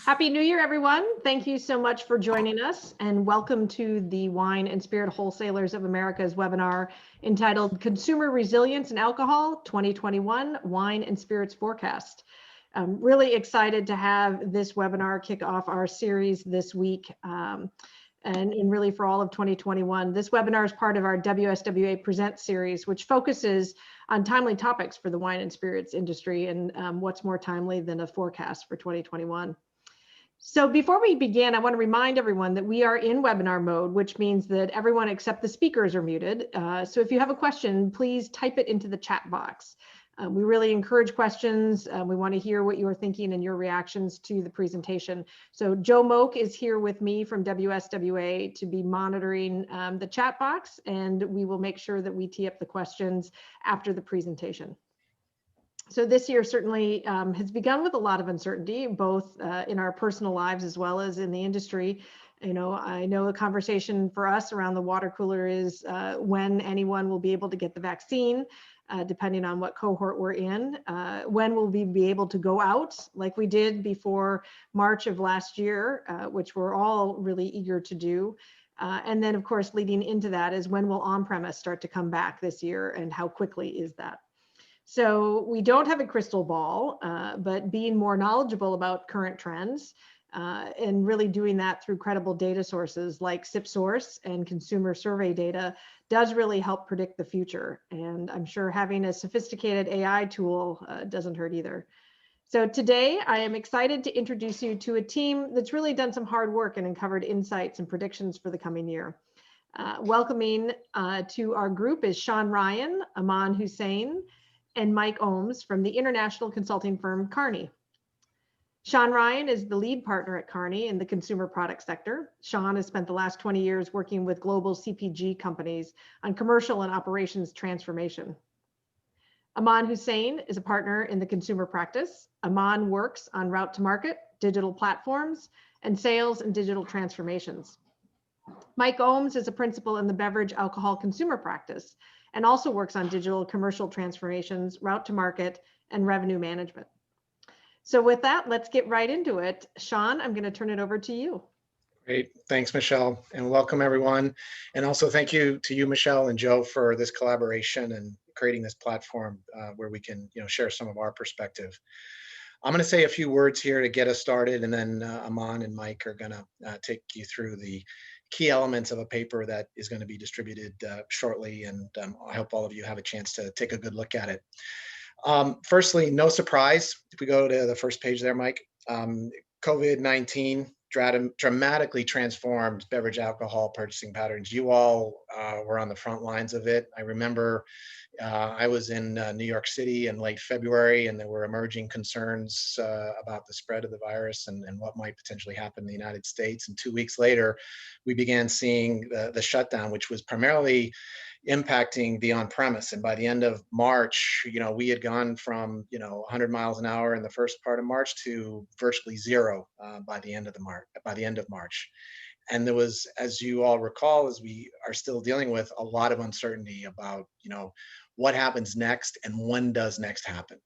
Happy New Year, everyone. Thank you so much for joining us, and welcome to the Wine and Spirit Wholesalers of America's webinar entitled Consumer Resilience and Alcohol 2021 Wine and Spirits Forecast. I'm really excited to have this webinar kick off our series this week and really for all of 2021. This webinar is part of our WSWA Present series, which focuses on timely topics for the wine and spirits industry, and what's more timely than a forecast for 2021. So before we begin, I want to remind everyone that we are in webinar mode, which means that everyone except the speakers are muted. So if you have a question, please type it into the chat box. We really encourage questions. We want to hear what you're thinking and your reactions to the presentation. So Joe Moak is here with me from WSWA to be monitoring the chat box, and we will make sure that we tee up the questions after the presentation. So this year certainly has begun with a lot of uncertainty, both in our personal lives as well as in the industry. You know, I know a conversation for us around the water cooler is when anyone will be able to get the vaccine, depending on what cohort we're in. When will we be able to go out like we did before March of last year, which we're all really eager to do. And then, of course, leading into that is when will on-premise start to come back this year, and how quickly is that? So we don't have a crystal ball, but being more knowledgeable about current trends and really doing that through credible data sources like SipSource and consumer survey data does really help predict the future. And I'm sure having a sophisticated AI tool doesn't hurt either. So today I am excited to introduce you to a team that's really done some hard work and uncovered insights and predictions for the coming year. Welcoming to our group is Sean Ryan, Aman Hussain, and Mike Ohms from the international consulting firm Kearney. Sean Ryan is the lead partner at Kearney in the consumer product sector. Sean has spent the last 20 years working with global CPG companies on commercial and operations transformation. Aman Hussain is a partner in the consumer practice. Aman works on route to market, digital platforms, and sales and digital transformations. Mike Ohms is a principal in the beverage alcohol consumer practice and also works on digital commercial transformations, route to market, and revenue management. So with that, let's get right into it. Sean, I'm going to turn it over to you. Great. Thanks, Michelle, and welcome everyone. And also thank you to you, Michelle and Joe, for this collaboration and creating this platform where we can share some of our perspective. I'm going to say a few words here to get us started, and then Aman and Mike are going to take you through the key elements of a paper that is going to be distributed shortly, and I hope all of you have a chance to take a good look at it. Firstly, no surprise, if we go to the first page there, Mike, COVID-19 dramatically transformed beverage alcohol purchasing patterns. You all were on the front lines of it. I remember I was in New York City in late February, and there were emerging concerns about the spread of the virus and what might potentially happen in the United States. And 2 weeks later, we began seeing the shutdown, which was primarily impacting the on-premise. And by the end of March, we had gone from 100 miles an hour in the first part of March to virtually zero by the end of March. And there was, as you all recall, as we are still dealing with, a lot of uncertainty about what happens next and when does next happen.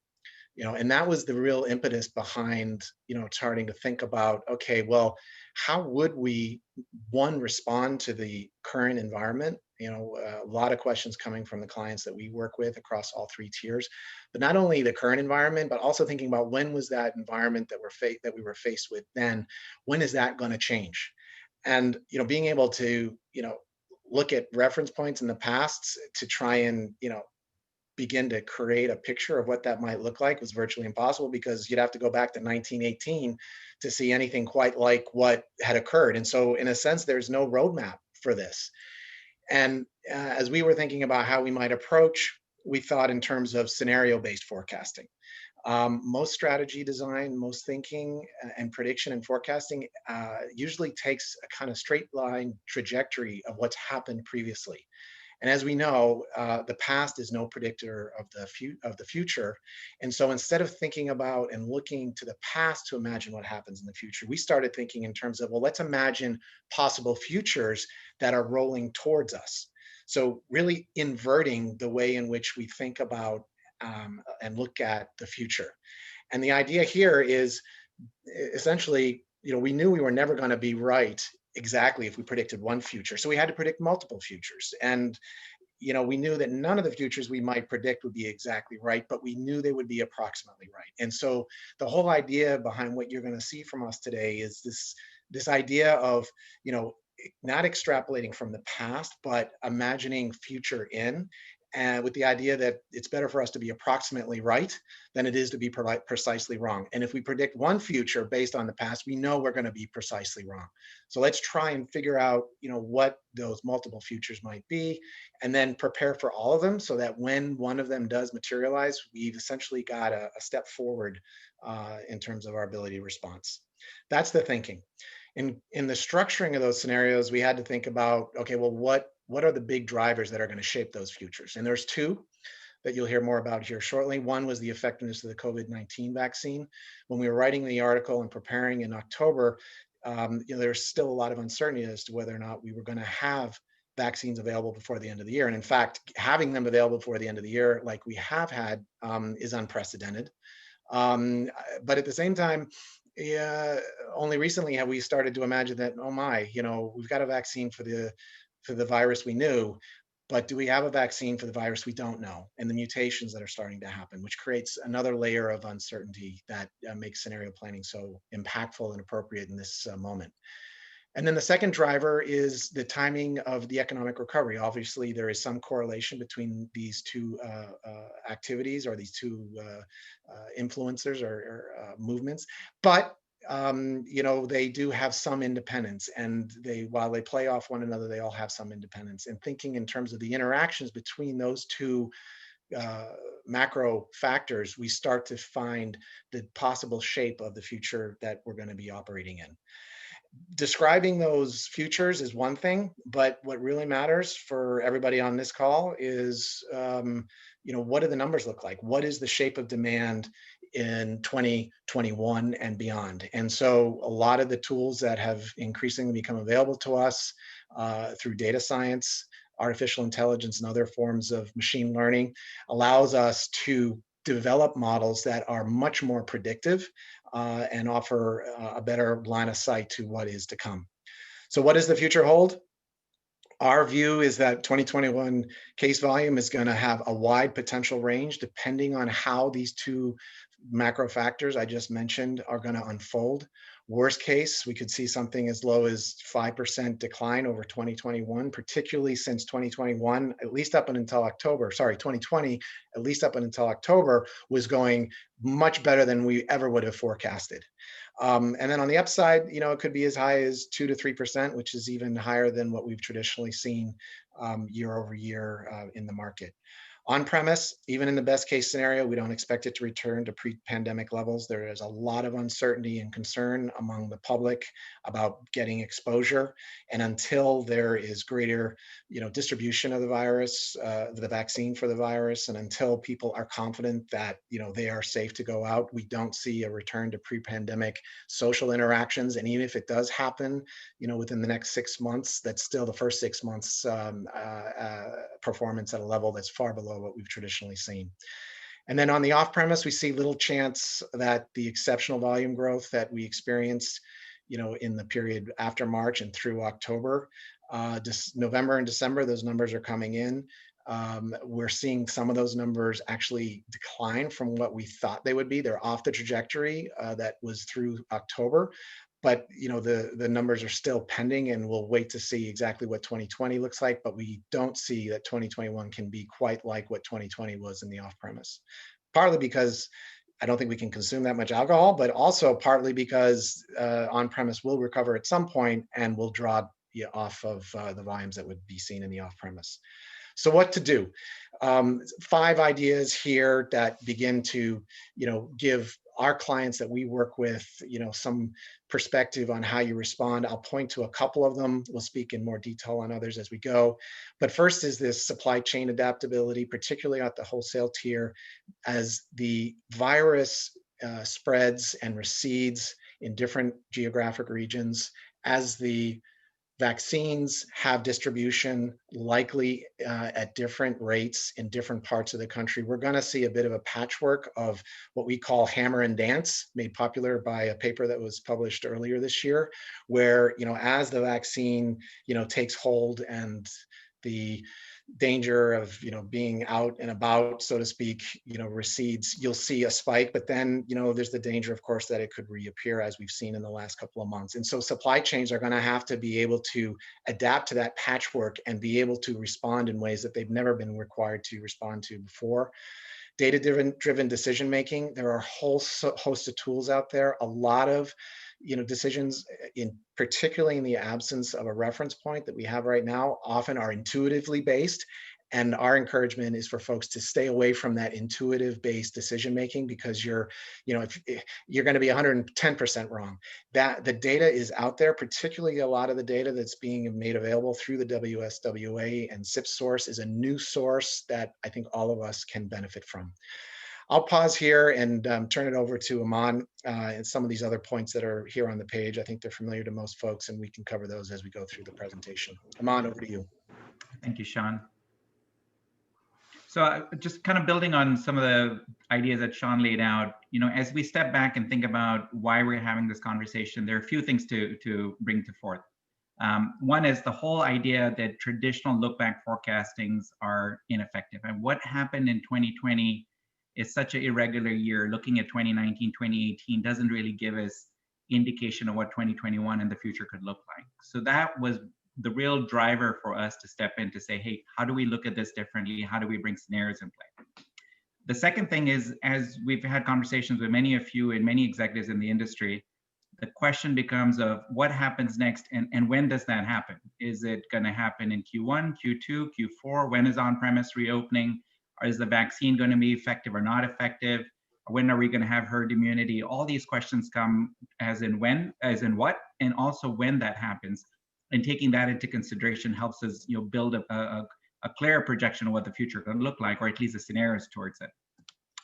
And that was the real impetus behind starting to think about, okay, well, how would we respond to the current environment? A lot of questions coming from the clients that we work with across all three tiers, but not only the current environment, but also thinking about when was that environment that we were faced with then, when is that going to change? And being able to look at reference points in the past to try and begin to create a picture of what that might look like was virtually impossible, because you'd have to go back to 1918 to see anything quite like what had occurred. And so in a sense, there's no roadmap for this. And as we were thinking about how we might approach, we thought in terms of scenario-based forecasting. Most strategy design, most thinking and prediction and forecasting usually takes a kind of straight line trajectory of what's happened previously. And as we know, the past is no predictor of the future. And so instead of thinking about and looking to the past to imagine what happens in the future, we started thinking in terms of, well, let's imagine possible futures that are rolling towards us. So really inverting the way in which we think about and look at the future. And the idea here is essentially we knew we were never going to be right exactly if we predicted one future. So we had to predict multiple futures. And we knew that none of the futures we might predict would be exactly right, but we knew they would be approximately right. And so the whole idea behind what you're going to see from us today is this idea of, not extrapolating from the past, but imagining future in, and with the idea that it's better for us to be approximately right than it is to be precisely wrong. And if we predict one future based on the past, we know we're going to be precisely wrong. So let's try and figure out, what those multiple futures might be, and then prepare for all of them so that when one of them does materialize, we've essentially got a step forward in terms of our ability to response. That's the thinking. In the structuring of those scenarios, we had to think about, okay, well, what are the big drivers that are going to shape those futures? And there's two that you'll hear more about here shortly. One was the effectiveness of the COVID-19 vaccine. When we were writing the article and preparing in October, there's still a lot of uncertainty as to whether or not we were going to have vaccines available before the end of the year. And in fact, having them available before the end of the year, like we have had, is unprecedented. But at the same time, yeah, only recently have we started to imagine that, oh my, we've got a vaccine for the virus we knew, but do we have a vaccine for the virus we don't know, and the mutations that are starting to happen, which creates another layer of uncertainty that makes scenario planning so impactful and appropriate in this moment. And then the second driver is the timing of the economic recovery. Obviously, there is some correlation between these two activities, or these two influencers or movements, but they do have some independence, and while they play off one another, they all have some independence. And thinking in terms of the interactions between those two macro factors, we start to find the possible shape of the future that we're going to be operating in. Describing those futures is one thing, but what really matters for everybody on this call is, what do the numbers look like? What is the shape of demand in 2021 and beyond? And so a lot of the tools that have increasingly become available to us through data science, artificial intelligence, and other forms of machine learning allows us to develop models that are much more predictive and offer a better line of sight to what is to come. So what does the future hold? Our view is that 2021 case volume is going to have a wide potential range depending on how these two macro factors I just mentioned are going to unfold. Worst case, we could see something as low as 5% decline over 2021, particularly since 2021, at least up until October, 2020, at least up until October, was going much better than we ever would have forecasted. And then on the upside, it could be as high as 2 to 3%, which is even higher than what we've traditionally seen year over year in the market. On premise, even in the best case scenario, we don't expect it to return to pre-pandemic levels. There is a lot of uncertainty and concern among the public about getting exposure. And until there is greater, distribution of the virus, the vaccine for the virus, and until people are confident that, they are safe to go out, we don't see a return to pre-pandemic social interactions. And even if it does happen, within the next 6 months, that's still the first 6 months performance at a level that's far below what we've traditionally seen. And then on the off-premise, we see little chance that the exceptional volume growth that we experienced, in the period after March and through October, November and December, those numbers are coming in. We're seeing some of those numbers actually decline from what we thought they would be. They're off the trajectory that was through October. But the numbers are still pending, and we'll wait to see exactly what 2020 looks like. But we don't see that 2021 can be quite like what 2020 was in the off-premise. Partly because I don't think we can consume that much alcohol, but also partly because on-premise will recover at some point and will draw off of the volumes that would be seen in the off-premise. So what to do? 5 ideas here that begin to, give our clients that we work with, some perspective on how you respond. I'll point to a couple of them. We'll speak in more detail on others as we go. But first is this supply chain adaptability, particularly at the wholesale tier, as the virus spreads and recedes in different geographic regions, as the Vaccines have distribution likely at different rates in different parts of the country. We're going to see a bit of a patchwork of what we call hammer and dance, made popular by a paper that was published earlier this year, where, as the vaccine, takes hold and the danger of being out and about, so to speak, recedes, you'll see a spike. But then there's the danger, of course, that it could reappear, as we've seen in the last couple of months. And so supply chains are going to have to be able to adapt to that patchwork and be able to respond in ways that they've never been required to respond to before. Data-driven decision making, there are a whole host of tools out there. A lot of decisions, particularly in the absence of a reference point that we have right now, often are intuitively based. And our encouragement is for folks to stay away from that intuitive based decision making, because you're going to be 110% wrong. That the data is out there, particularly a lot of the data that's being made available through the WSWA and SipSource is a new source that I think all of us can benefit from. I'll pause here and turn it over to Aman and some of these other points that are here on the page. I think they're familiar to most folks, and we can cover those as we go through the presentation. Aman, over to you. Thank you, Sean. So just kind of building on some of the ideas that Sean laid out, as we step back and think about why we're having this conversation, there are a few things to bring to forth. One is the whole idea that traditional look-back forecastings are ineffective. And what happened in 2020 is such an irregular year. Looking at 2019, 2018 doesn't really give us indication of what 2021 and the future could look like. So that was the real driver for us to step in to say, hey, how do we look at this differently? How do we bring scenarios in play? The second thing is, as we've had conversations with many of you and many executives in the industry, the question becomes of what happens next and when does that happen? Is it going to happen in Q1, Q2, Q4? When is on-premise reopening? Or is the vaccine going to be effective or not effective? When are we going to have herd immunity? All these questions come as in when, as in what, and also when that happens. And taking that into consideration helps us build a clearer projection of what the future could look like, or at least the scenarios towards it.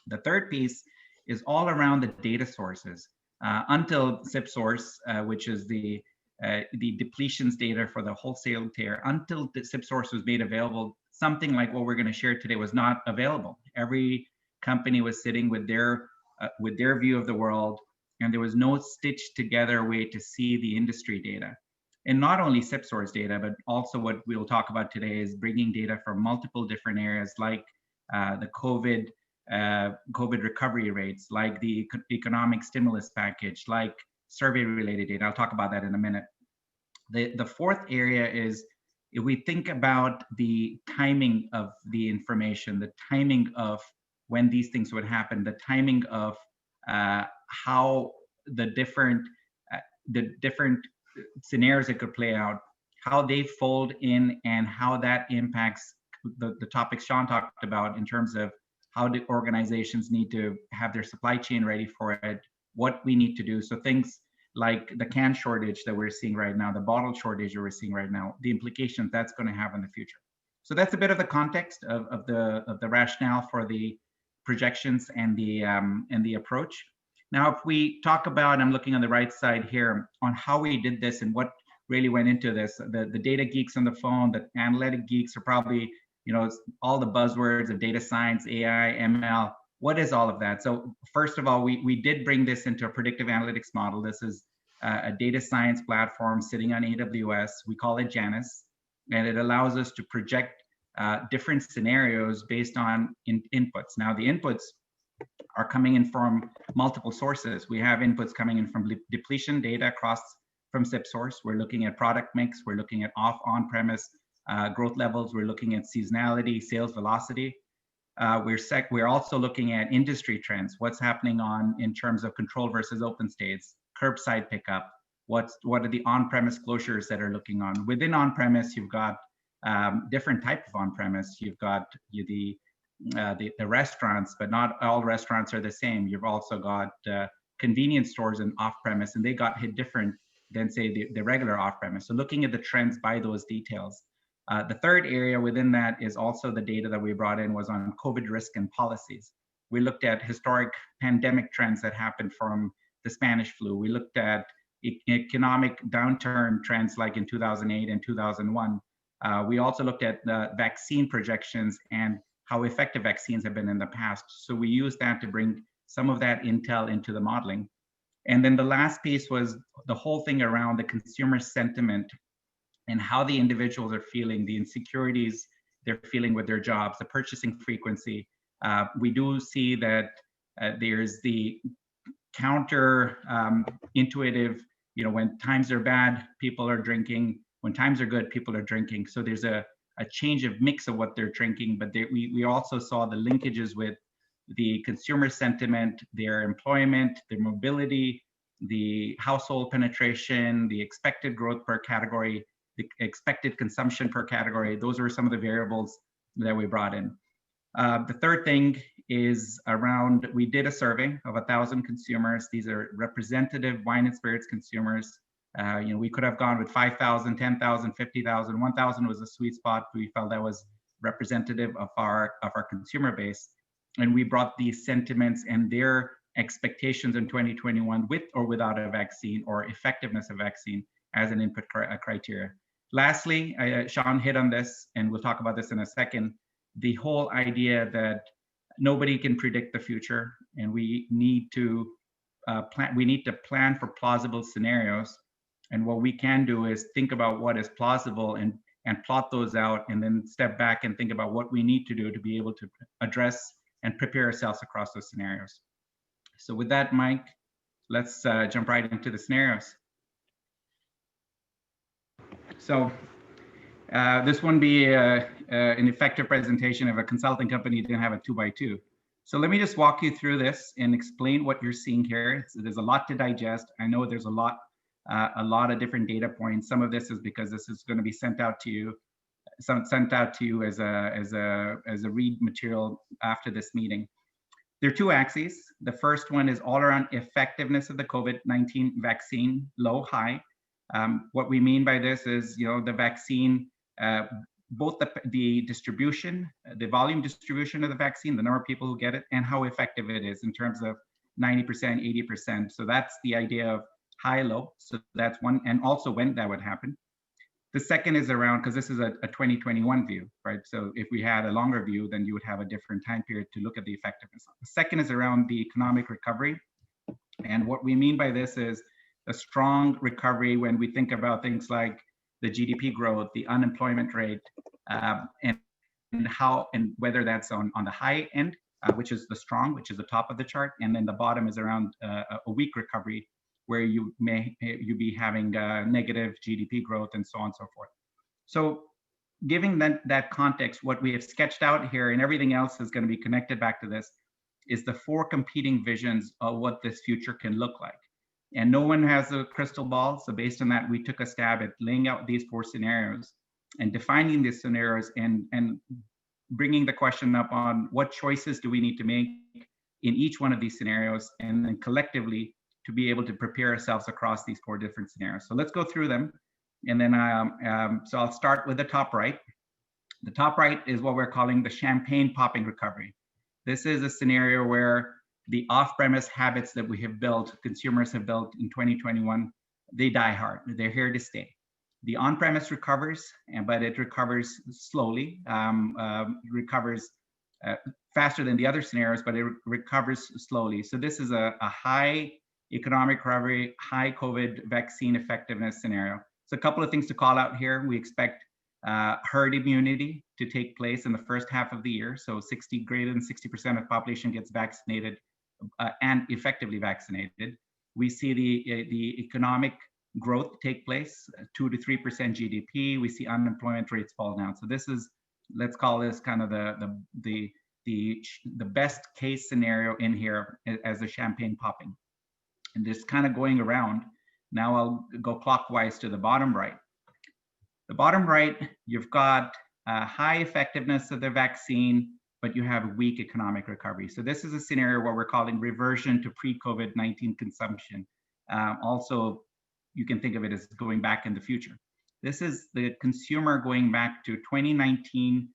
The third piece is all around the data sources. Until SipSource, which is the depletions data for the wholesale tier, until the SipSource was made available, something like what we're going to share today was not available. Every company was sitting with their view of the world, and there was no stitched together way to see the industry data. And not only SipSource data, but also what we'll talk about today is bringing data from multiple different areas, like the COVID recovery rates, like the economic stimulus package, like survey-related data. I'll talk about that in a minute. The fourth area is, if we think about the timing of the information, the timing of when these things would happen, the timing of how the different scenarios that could play out, how they fold in, and how that impacts the topics Sean talked about in terms of how the organizations need to have their supply chain ready for it, what we need to do. So things like the can shortage that we're seeing right now, the bottle shortage that we're seeing right now, the implications that's going to have in the future. So that's a bit of the context of the rationale for the projections and the approach. Now, if we talk about, I'm looking on the right side here, on how we did this and what really went into this, the data geeks on the phone, the analytic geeks are probably, all the buzzwords of data science, AI, ML. What is all of that? So first of all, we did bring this into a predictive analytics model. This is a data science platform sitting on AWS. We call it Janus, and it allows us to project different scenarios based on inputs. Now, the inputs are coming in from multiple sources. We have inputs coming in from depletion data across from SipSource. We're looking at product mix. We're looking at on-premise growth levels. We're looking at seasonality, sales velocity. We're also looking at industry trends. What's happening in terms of control versus open states, curbside pickup. What are the on-premise closures that are looking on? Within on-premise, you've got different type of on-premise. You've got the restaurants, but not all restaurants are the same. You've also got convenience stores and off-premise, and they got hit different than, say, the regular off-premise. So looking at the trends by those details. The third area within that is also the data that we brought in was on COVID risk and policies. We looked at historic pandemic trends that happened from the Spanish flu. We looked at economic downturn trends like in 2008 and 2001. We also looked at the vaccine projections and how effective vaccines have been in the past. So we used that to bring some of that intel into the modeling. And then the last piece was the whole thing around the consumer sentiment and how the individuals are feeling, the insecurities they're feeling with their jobs, the purchasing frequency. We do see that there's the counter intuitive, when times are bad, people are drinking. When times are good, people are drinking. So there's a change of mix of what they're drinking, but we also saw the linkages with the consumer sentiment, their employment, their mobility, the household penetration, the expected growth per category, the expected consumption per category. Those were some of the variables that we brought in. The third thing is around, we did a survey of 1,000 consumers. These are representative wine and spirits consumers. We could have gone with 5,000, 10,000, 50,000, 1,000 was a sweet spot. We felt that was representative of our consumer base. And we brought these sentiments and their expectations in 2021 with or without a vaccine, or effectiveness of vaccine, as an input criteria. Lastly, Sean hit on this, and we'll talk about this in a second, the whole idea that nobody can predict the future, and we need to plan for plausible scenarios. And what we can do is think about what is plausible and plot those out, and then step back and think about what we need to do to be able to address and prepare ourselves across those scenarios. So with that, Mike, let's jump right into the scenarios. So this wouldn't be an effective presentation if a consulting company didn't have a 2x2. So let me just walk you through this and explain what you're seeing here. There's a lot to digest. I know there's a lot of different data points. Some of this is because this is going to be sent out to you as a read material after this meeting. There are two axes. The first one is all around effectiveness of the COVID-19 vaccine, low, high. What we mean by this is, the vaccine, both the distribution, the volume distribution of the vaccine, the number of people who get it, and how effective it is in terms of 90%, 80%. So that's the idea of high, low. So that's one, and also when that would happen. The second is around, because this is a 2021 view, right? So if we had a longer view, then you would have a different time period to look at the effectiveness. The second is around the economic recovery. And what we mean by this is a strong recovery when we think about things like the GDP growth, the unemployment rate, and whether that's on the high end, which is the strong, which is the top of the chart, and then the bottom is around a weak recovery, where you be having negative GDP growth and so on and so forth. So giving that context, what we have sketched out here, and everything else is going to be connected back to this, is the four competing visions of what this future can look like. And no one has a crystal ball. So based on that, we took a stab at laying out these four scenarios and defining these scenarios and bringing the question up on what choices do we need to make in each one of these scenarios, and then collectively to be able to prepare ourselves across these four different scenarios. So let's go through them. And then, so I'll start with the top right. The top right is what we're calling the champagne popping recovery. This is a scenario where the off-premise habits that we have built, consumers have built in 2021, they die hard. They're here to stay. The on-premise recovers, but it recovers slowly, recovers faster than the other scenarios, but it recovers slowly. So this is a high economic recovery, high COVID vaccine effectiveness scenario. So a couple of things to call out here. We expect herd immunity to take place in the first half of the year. So greater than 60% of the population gets vaccinated and effectively vaccinated. We see the economic growth take place, 2 to 3% GDP. We see unemployment rates fall down. So this is, let's call this kind of the best case scenario in here as a champagne popping. And this kind of going around. Now I'll go clockwise to the bottom right. The bottom right, you've got high effectiveness of the vaccine, but you have weak economic recovery. So this is a scenario where we're calling reversion to pre-COVID-19 consumption. Also, you can think of it as going back in the future. This is the consumer going back to 2019,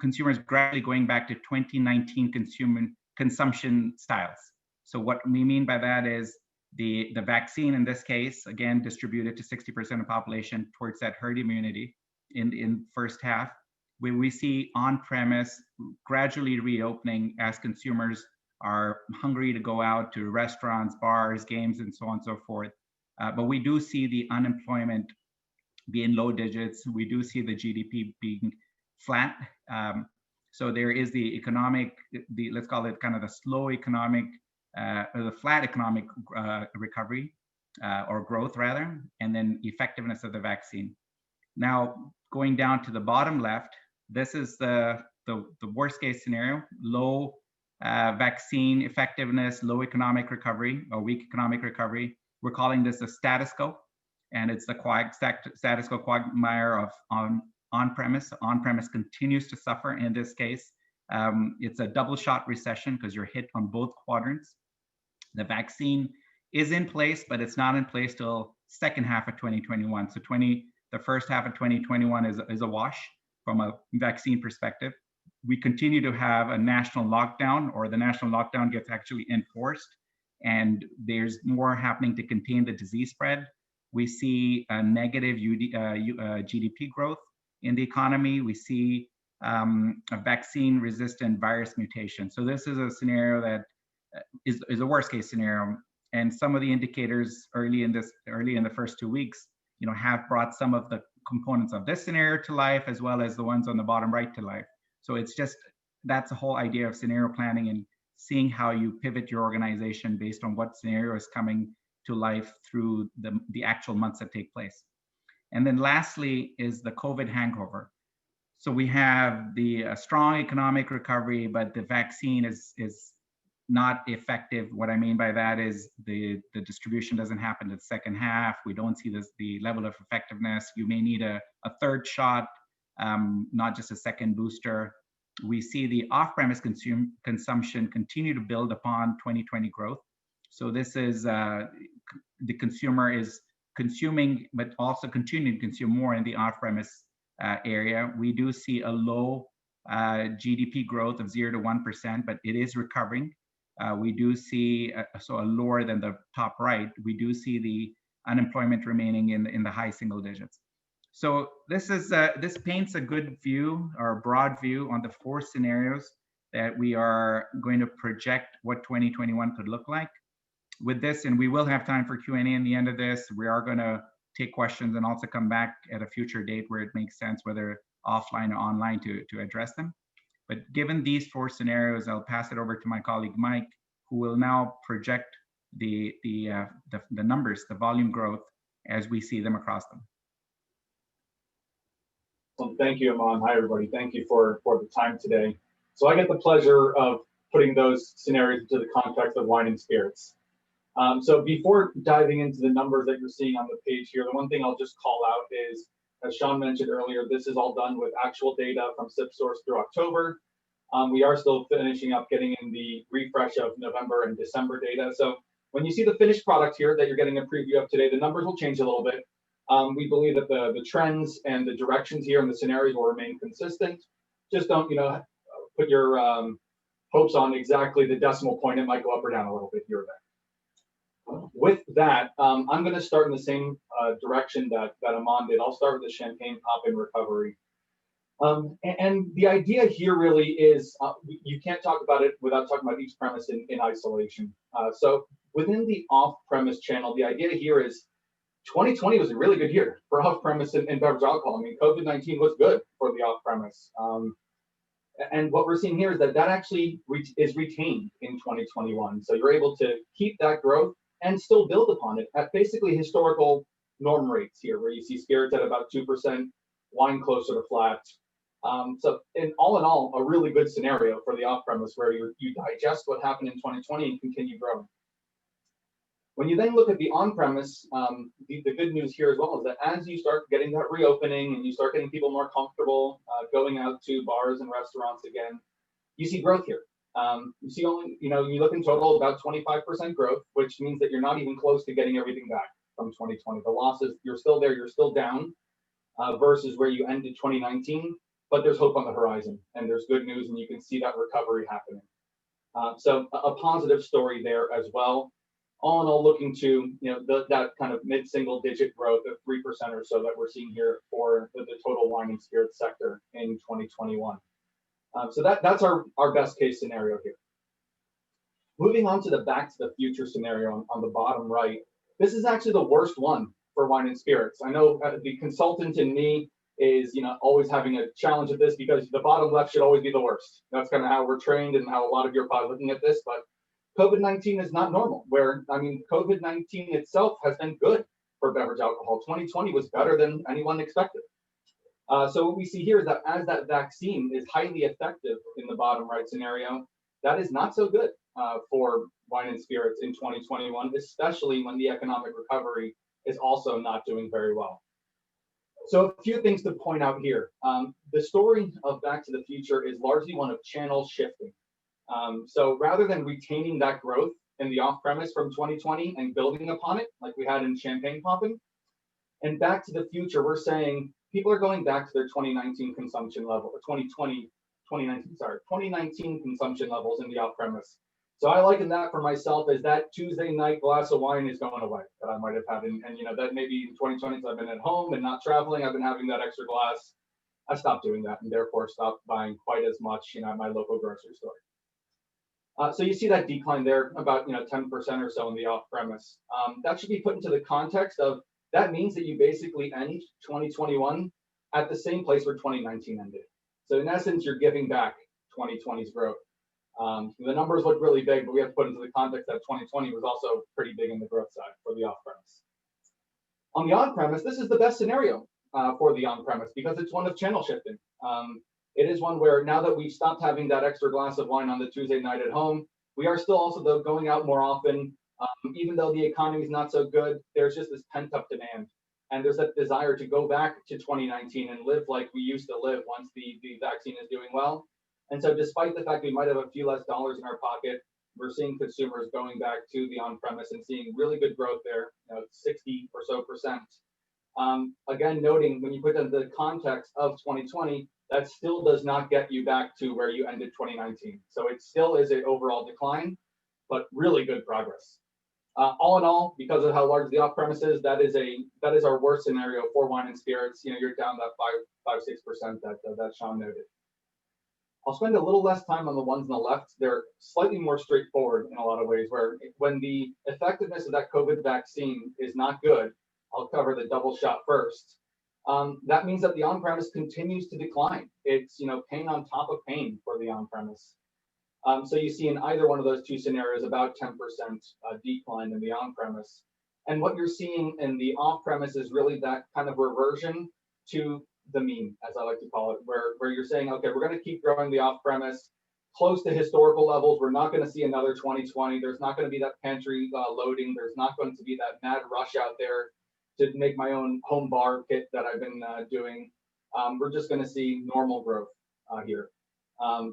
consumers gradually going back to 2019 consumption styles. So what we mean by that is The vaccine in this case, again, distributed to 60% of the population towards that herd immunity in first half. Where we see on-premise gradually reopening as consumers are hungry to go out to restaurants, bars, games, and so on and so forth. But we do see the unemployment be in low digits. We do see the GDP being flat. So there is the economic, let's call it kind of the slow economic, or the flat economic recovery, or growth rather, and then effectiveness of the vaccine. Now, going down to the bottom left, this is the worst case scenario: low vaccine effectiveness, low economic recovery, or weak economic recovery. We're calling this a status quo, and it's the status quo quagmire of on-premise. On-premise continues to suffer in this case. It's a double shot recession because you're hit on both quadrants. The vaccine is in place, but it's not in place till second half of 2021. So the first half of 2021 is a wash from a vaccine perspective. We continue to have a national lockdown, or the national lockdown gets actually enforced, and there's more happening to contain the disease spread. We see a negative GDP growth in the economy. We see a vaccine-resistant virus mutation. So this is a scenario that is a worst-case scenario. And some of the indicators early in the first 2 weeks, have brought some of the components of this scenario to life, as well as the ones on the bottom right to life. So it's just, that's the whole idea of scenario planning and seeing how you pivot your organization based on what scenario is coming to life through the actual months that take place. And then lastly is the COVID hangover. So we have the strong economic recovery, but the vaccine is not effective. What I mean by that is the distribution doesn't happen in the second half. We don't see the level of effectiveness. You may need a third shot, not just a second booster. We see the off-premise consumption continue to build upon 2020 growth. So this is the consumer is consuming, but also continuing to consume more in the off-premise area. We do see a low GDP growth of 0 to 1%, but it is recovering. We do see a lower than the top right. We do see the unemployment remaining in the high single digits. So this paints a good view, or a broad view, on the 4 scenarios that we are going to project what 2021 could look like. With this, and we will have time for Q&A in the end of this, we are going to take questions and also come back at a future date where it makes sense, whether offline or online, to address them. But given these 4 scenarios, I'll pass it over to my colleague Mike, who will now project the numbers, the volume growth, as we see them across them. Well, thank you, Aman. Hi, everybody. Thank you for the time today. So I get the pleasure of putting those scenarios into the context of wine and spirits. So before diving into the numbers that you're seeing on the page here, the one thing I'll just call out is, as Sean mentioned earlier, this is all done with actual data from SipSource through October. We are still finishing up getting in the refresh of November and December data. So when you see the finished product here that you're getting a preview of today, the numbers will change a little bit. We believe that the trends and the directions here and the scenarios will remain consistent. Just don't, put your hopes on exactly the decimal point. It might go up or down a little bit here or there. With that, I'm going to start in the same direction that Aman did. I'll start with the champagne pop in recovery. And the idea here really is you can't talk about it without talking about each premise in isolation. So within the off-premise channel, the idea here is 2020 was a really good year for off-premise and beverage alcohol. I mean, COVID-19 was good for the off-premise. And what we're seeing here is that actually is retained in 2021. So you're able to keep that growth and still build upon it at basically historical norm rates here, where you see spirits at about 2%, wine closer to flat. So in all, a really good scenario for the off-premise, where you digest what happened in 2020 and continue growing. When you then look at the on-premise, the good news here as well is that as you start getting that reopening and you start getting people more comfortable going out to bars and restaurants again, you see growth here. You see only, you look in total about 25% growth, which means that you're not even close to getting everything back from 2020. The losses, you're still there, you're still down versus where you ended 2019, but there's hope on the horizon and there's good news, and you can see that recovery happening. So a positive story there as well. all in all looking to, that kind of mid-single digit growth of 3% or so that we're seeing here for the total wine and spirits sector in 2021. So that's our best case scenario here. Moving on to the back to the future scenario on the bottom right, this is actually the worst one for wine and spirits. I know the consultant in me is always having a challenge at this because the bottom left should always be the worst. That's kind of how we're trained and how a lot of you are probably looking at this, but COVID-19 is not normal, COVID-19 itself has been good for beverage alcohol. 2020 was better than anyone expected. So what we see here is that as that vaccine is highly effective in the bottom right scenario, that is not so good for wine and spirits in 2021, especially when the economic recovery is also not doing very well. So a few things to point out here. The story of Back to the Future is largely one of channel shifting. So rather than retaining that growth in the off-premise from 2020 and building upon it, like we had in champagne popping, and Back to the Future, we're saying people are going back to their 2019 consumption level, or 2019 consumption levels in the off-premise. So I liken that for myself as that Tuesday night glass of wine is going away that I might have had, and that maybe in 2020 I've been at home and not traveling, I've been having that extra glass. I stopped doing that and therefore stopped buying quite as much, at my local grocery store. So you see that decline there, about 10% or so in the off-premise. That should be put into the context of that means that you basically end 2021 at the same place where 2019 ended. So in essence, you're giving back 2020's growth. The numbers look really big, but we have to put into the context that 2020 was also pretty big in the growth side for the off-premise. On the on-premise, this is the best scenario for the on-premise because it's one of channel shifting. It is one where now that we've stopped having that extra glass of wine on the Tuesday night at home, we are still also though going out more often. Even though the economy is not so good, there's just this pent-up demand. And there's that desire to go back to 2019 and live like we used to live once the vaccine is doing well. And so despite the fact we might have a few less dollars in our pocket, we're seeing consumers going back to the on-premise and seeing really good growth there, 60 or so percent. Again, noting when you put it in the context of 2020, that still does not get you back to where you ended 2019. So it still is an overall decline, but really good progress. All in all, because of how large the off-premise is, that is our worst scenario for wine and spirits. You're down that 5-6% that Sean noted. I'll spend a little less time on the ones on the left. They're slightly more straightforward in a lot of ways, where when the effectiveness of that COVID vaccine is not good, I'll cover the double shot first. That means that the on-premise continues to decline. It's pain on top of pain for the on-premise. So you see in either one of those two scenarios about 10% decline in the on-premise. And what you're seeing in the off-premise is really that kind of reversion to the mean, as I like to call it, where you're saying, okay, we're going to keep growing the off-premise close to historical levels. We're not going to see another 2020. There's not going to be that pantry loading. There's not going to be that mad rush out there to make my own home bar kit that I've been doing. We're just going to see normal growth here.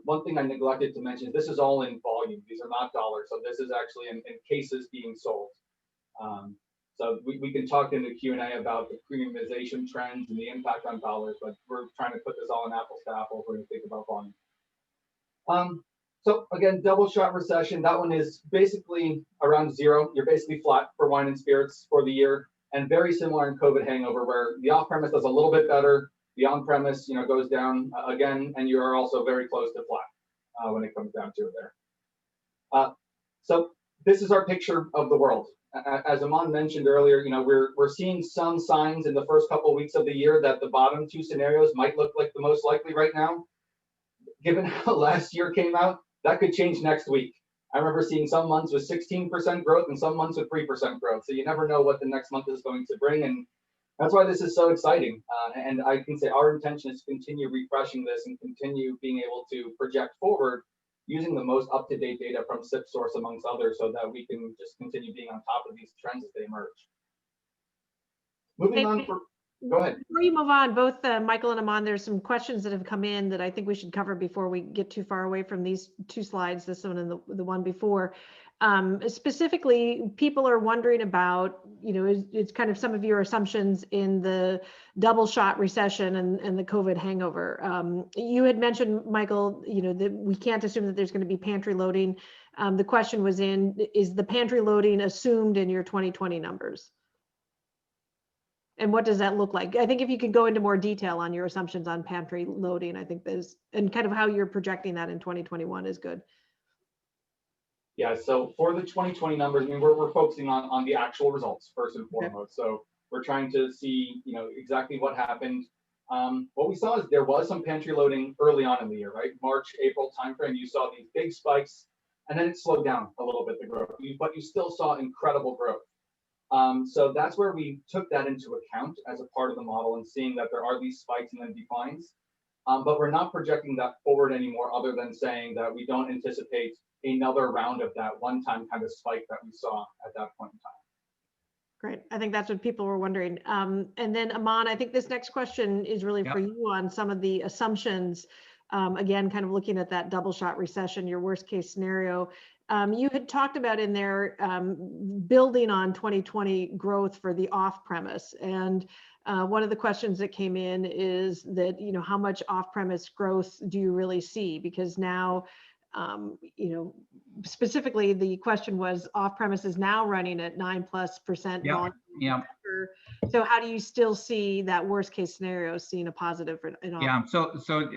One thing I neglected to mention is this is all in volume. These are not dollars. So this is actually in cases being sold. So we can talk in the Q&A about the premiumization trends and the impact on dollars, but we're trying to put this all in apples to apples when we think about volume. So again, double shot recession, that one is basically around zero. You're basically flat for wine and spirits for the year, and very similar in COVID hangover, where the off-premise does a little bit better, the on-premise goes down again, and you are also very close to flat when it comes down to it there. So this is our picture of the world. As Aman mentioned earlier, we're seeing some signs in the first couple of weeks of the year that the bottom two scenarios might look like the most likely right now. Given how last year came out, that could change next week. I remember seeing some months with 16% growth and some months with 3% growth. So you never know what the next month is going to bring. And that's why this is so exciting. And I can say our intention is to continue refreshing this and continue being able to project forward using the most up-to-date data from SipSource amongst others so that we can just continue being on top of these trends as they emerge. Moving on, go ahead. Before you move on, both Michael and Aman, there's some questions that have come in that I think we should cover before we get too far away from these two slides, this one and the one before. Specifically, people are wondering about, it's kind of some of your assumptions in the double shot recession and the COVID hangover. You had mentioned, Michael, that we can't assume that there's going to be pantry loading. the question was is the pantry loading assumed in your 2020 numbers? And what does that look like? I think if you could go into more detail on your assumptions on pantry loading, I think and kind of how you're projecting that in 2021 is good. Yeah, so for the 2020 numbers, I mean, we're focusing on the actual results first and foremost. Okay. So we're trying to see, exactly what happened. What we saw is there was some pantry loading early on in the year, right? March, April timeframe, you saw these big spikes, and then it slowed down a little bit, the growth, but you still saw incredible growth. So that's where we took that into account as a part of the model and seeing that there are these spikes and then declines. But we're not projecting that forward anymore, other than saying that we don't anticipate another round of that one-time kind of spike that we saw at that point in time. Great. I think that's what people were wondering. And then Aman, I think this next question is really for you on some of the assumptions. Again, kind of looking at that double shot recession, your worst case scenario. You had talked about in there building on 2020 growth for the off-premise. And one of the questions that came in is that, how much off-premise growth do you really see? Because now, specifically the question was off-premise is now running at 9+% volume. Yeah. So how do you still see that worst case scenario seeing a positive in off? Yeah. So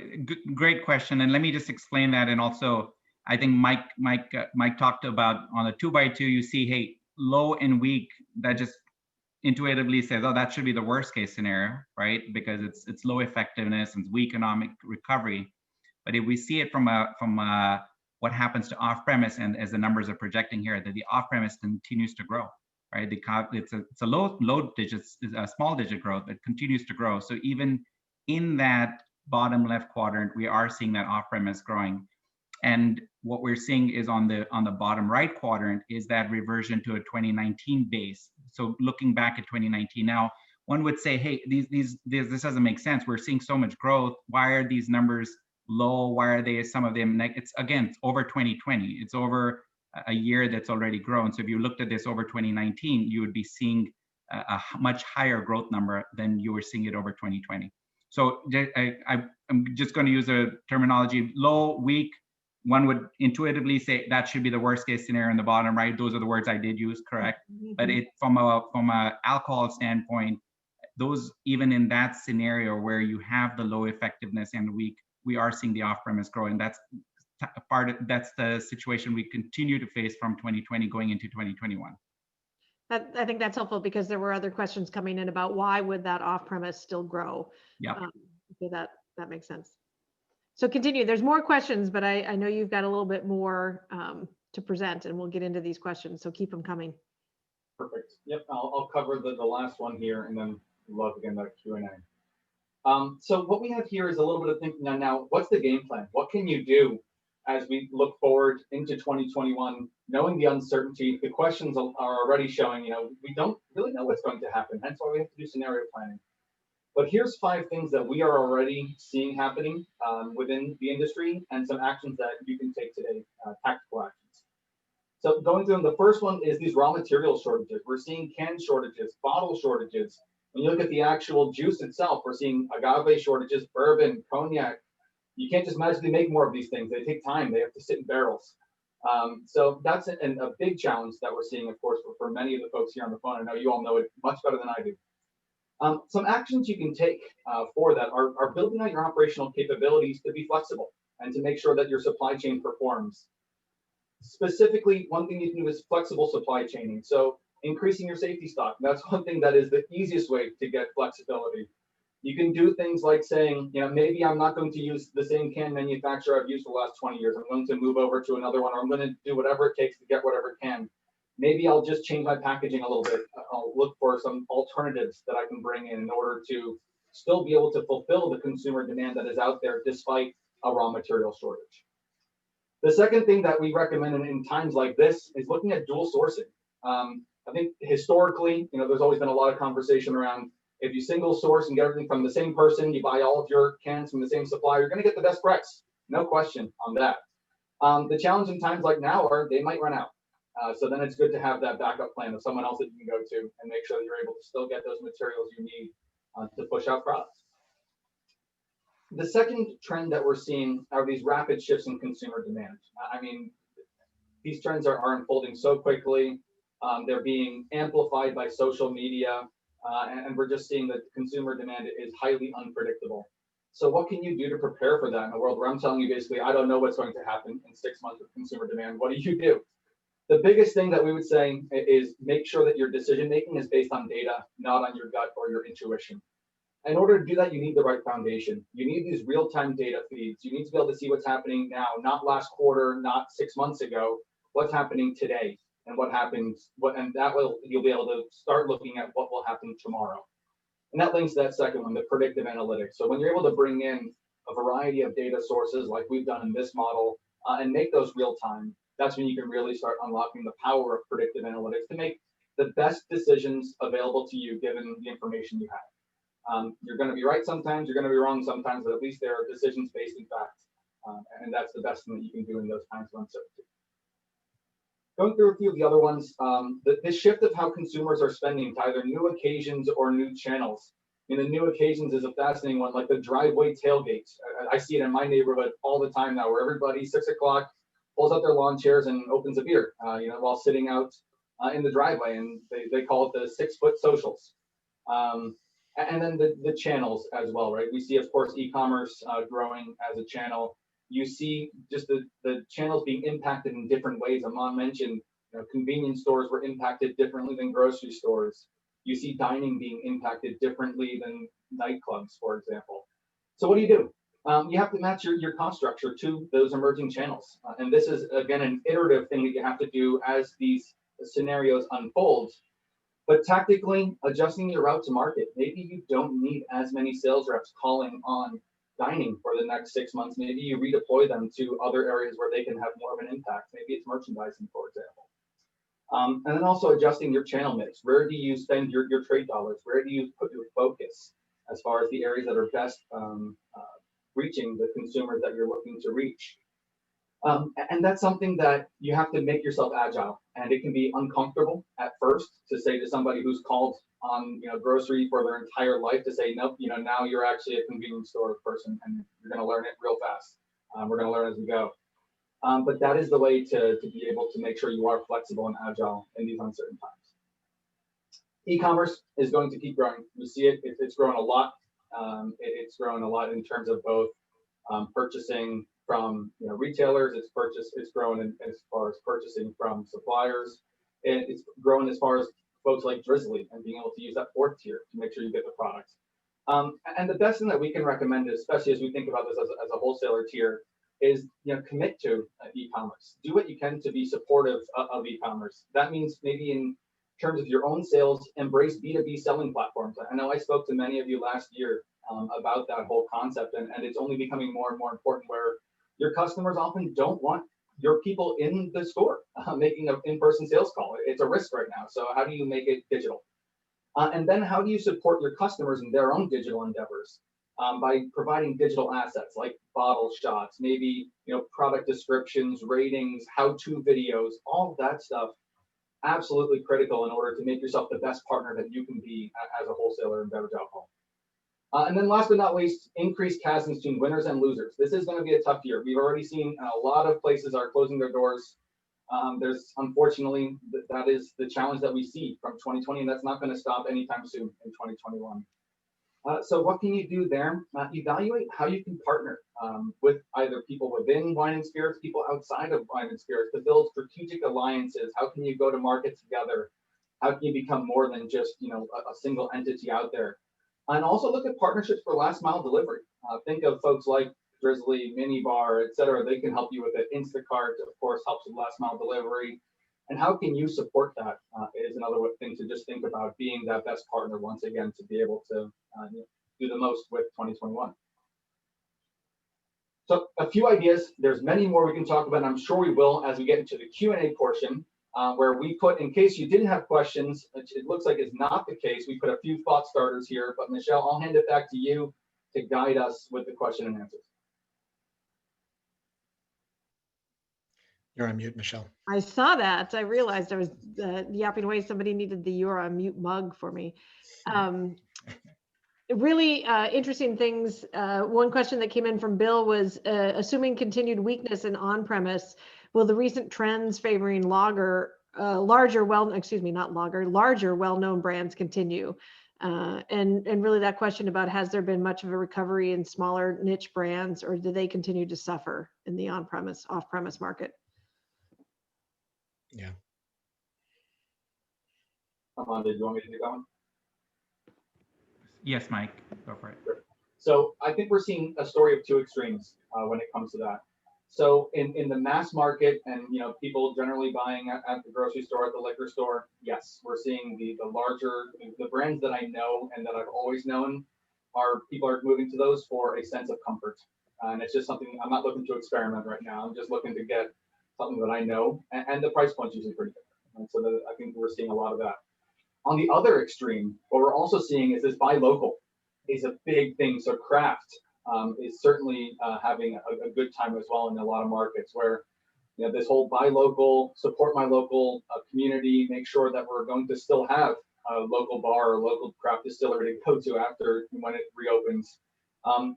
great question. And let me just explain that. And also, I think Mike talked about on a 2x2, you see, hey, low and weak, that just intuitively says, oh, that should be the worst case scenario, right? Because it's low effectiveness and weak economic recovery. But if we see it from what happens to off-premise, and as the numbers are projecting here, that the off-premise continues to grow, right? It's a low digits, a small digit growth, but continues to grow. So even in that bottom left quadrant, we are seeing that off-premise growing. And what we're seeing is on the bottom right quadrant is that reversion to a 2019 base. So looking back at 2019 now, one would say, hey, this doesn't make sense. We're seeing so much growth. Why are these numbers low? Why are they, some of them, it's over 2020. It's over a year that's already grown. So if you looked at this over 2019, you would be seeing a much higher growth number than you were seeing it over 2020. So I'm just going to use a terminology, low, weak. One would intuitively say that should be the worst case scenario in the bottom right. Those are the words I did use, correct? Mm-hmm. But from a alcohol standpoint, those, even in that scenario where you have the low effectiveness and weak, we are seeing the off-premise growing. That's the situation we continue to face from 2020 going into 2021. I think that's helpful because there were other questions coming in about why would that off-premise still grow? Yeah. So that makes sense. So continue. There's more questions, but I know you've got a little bit more to present, and we'll get into these questions. So keep them coming. Perfect. Yep. I'll cover the last one here, and then love again that Q&A. So what we have here is a little bit of thinking on now, what's the game plan? What can you do as we look forward into 2021, knowing the uncertainty? The questions are already showing, we don't really know what's going to happen. That's why we have to do scenario planning. But here's 5 things that we are already seeing happening within the industry and some actions that you can take today, tactical actions. So going through them, the first one is these raw material shortages. We're seeing can shortages, bottle shortages. When you look at the actual juice itself, we're seeing agave shortages, bourbon, cognac. You can't just magically make more of these things. They take time. They have to sit in barrels. So that's a big challenge that we're seeing, of course, for many of the folks here on the phone. I know you all know it much better than I do. Some actions you can take for that are building out your operational capabilities to be flexible and to make sure that your supply chain performs. Specifically, one thing you can do is flexible supply chaining. So increasing your safety stock. That's one thing that is the easiest way to get flexibility. You can do things like saying, maybe I'm not going to use the same can manufacturer I've used for the last 20 years. I'm going to move over to another one, or I'm going to do whatever it takes to get whatever can. Maybe I'll just change my packaging a little bit. I'll look for some alternatives that I can bring in order to still be able to fulfill the consumer demand that is out there despite a raw material shortage. The second thing that we recommend in times like this is looking at dual sourcing. I think historically, there's always been a lot of conversation around if you single source and get everything from the same person, you buy all of your cans from the same supplier, you're going to get the best price. No question on that. The challenge in times like now are they might run out. So then it's good to have that backup plan of someone else that you can go to and make sure that you're able to still get those materials you need to push out products. The second trend that we're seeing are these rapid shifts in consumer demand. I mean, These trends are unfolding so quickly. They're being amplified by social media, and we're just seeing that consumer demand is highly unpredictable. So what can you do to prepare for that in a world where I'm telling you basically, I don't know what's going to happen in 6 months with consumer demand? What do you do? The biggest thing that we would say is make sure that your decision making is based on data, not on your gut or your intuition. In order to do that, you need the right foundation. You need these real-time data feeds. You need to be able to see what's happening now, not last quarter, not 6 months ago, what's happening today and what happens, and that will, you'll be able to start looking at what will happen tomorrow. And that links to that second one, the predictive analytics. So when you're able to bring in a variety of data sources like we've done in this model and make those real-time, that's when you can really start unlocking the power of predictive analytics to make the best decisions available to you given the information you have. You're going to be right sometimes, you're going to be wrong sometimes, but at least there are decisions based in fact. And that's the best thing that you can do in those times of uncertainty. Going through a few of the other ones, the shift of how consumers are spending to either new occasions or new channels. The new occasions is a fascinating one, like the driveway tailgates. I see it in my neighborhood all the time now, where everybody 6 o'clock pulls out their lawn chairs and opens a beer, while sitting out in the driveway, and they call it the 6-foot socials. And then the channels as well, right? We see, of course, e-commerce growing as a channel. You see just the channels being impacted in different ways. Aman mentioned, convenience stores were impacted differently than grocery stores. You see dining being impacted differently than nightclubs, for example. So what do? You have to match your cost structure to those emerging channels. And this is, again, an iterative thing that you have to do as these scenarios unfold. But tactically adjusting your route to market. Maybe you don't need as many sales reps calling on dining for the next 6 months. Maybe you redeploy them to other areas where they can have more of an impact. Maybe it's merchandising, for example. And then also adjusting your channel mix. Where do you spend your trade dollars? Where do you put your focus as far as the areas that are best reaching the consumers that you're looking to reach? And that's something that you have to make yourself agile, and it can be uncomfortable at first to say to somebody who's called on grocery for their entire life to say, nope, now you're actually a convenience store person and you're going to learn it real fast. We're going to learn as we go. But that is the way to be able to make sure you are flexible and agile in these uncertain times. E-commerce is going to keep growing. We see it, it's grown a lot. It's grown a lot in terms of both purchasing from retailers. It's grown as far as purchasing from suppliers, and it's grown as far as folks like Drizzly and being able to use that 4th tier to make sure you get the product. And the best thing that we can recommend, especially as we think about this as a wholesaler tier, is commit to e-commerce. Do what you can to be supportive of e-commerce. That means maybe in terms of your own sales, embrace B2B selling platforms. I know I spoke to many of you last year about that whole concept, and it's only becoming more and more important, where your customers often don't want your people in the store making an in-person sales call. It's a risk right now. So how do you make it digital? And then how do you support your customers in their own digital endeavors? By providing digital assets like bottle shots, maybe product descriptions, ratings, how-to videos, all that stuff. Absolutely critical in order to make yourself the best partner that you can be as a wholesaler in beverage alcohol. And then last but not least, increased chasms between winners and losers. This is going to be a tough year. We've already seen a lot of places are closing their doors. There's unfortunately, that is the challenge that we see from 2020, and that's not going to stop anytime soon in 2021. So what can you do there? Evaluate how you can partner with either people within wine and spirits, people outside of wine and spirits, to build strategic alliances. How can you go to market together? How can you become more than just a single entity out there? And also look at partnerships for last mile delivery. Think of folks like Drizzly, Minibar, et cetera. They can help you with it. Instacart, of course, helps with last mile delivery. And how can you support that is another thing to just think about, being that best partner once again to be able to do the most with 2021. So a few ideas. There's many more we can talk about, and I'm sure we will as we get into the Q&A portion, where we put, in case you didn't have questions, it looks like it's not the case, we put a few thought starters here, but Michelle, I'll hand it back to you to guide us with the question and answers. You're on mute, Michelle. I saw that. I realized I was yapping away. Somebody needed the "You're on mute" mug for me. really interesting things. One question that came in from Bill was, assuming continued weakness in on-premise, will the recent trends favoring larger well-known brands continue? And really that question about, has there been much of a recovery in smaller niche brands, or do they continue to suffer in the on-premise, off-premise market? Yeah. Amanda, do you want me to take that one? Yes, Mike, go for it. So I think we're seeing a story of two extremes when it comes to that. So in the mass market, and people generally buying at the grocery store, at the liquor store, yes, we're seeing the brands that I know and that I've always known, people are moving to those for a sense of comfort. And it's just something I'm not looking to experiment right now. I'm just looking to get something that I know, and the price point's usually pretty good. And so I think we're seeing a lot of that. On the other extreme, what we're also seeing is this buy local is a big thing. So craft is certainly having a good time as well in a lot of markets, where this whole buy local, support my local community, make sure that we're going to still have a local bar or local craft distillery to go to after when it reopens.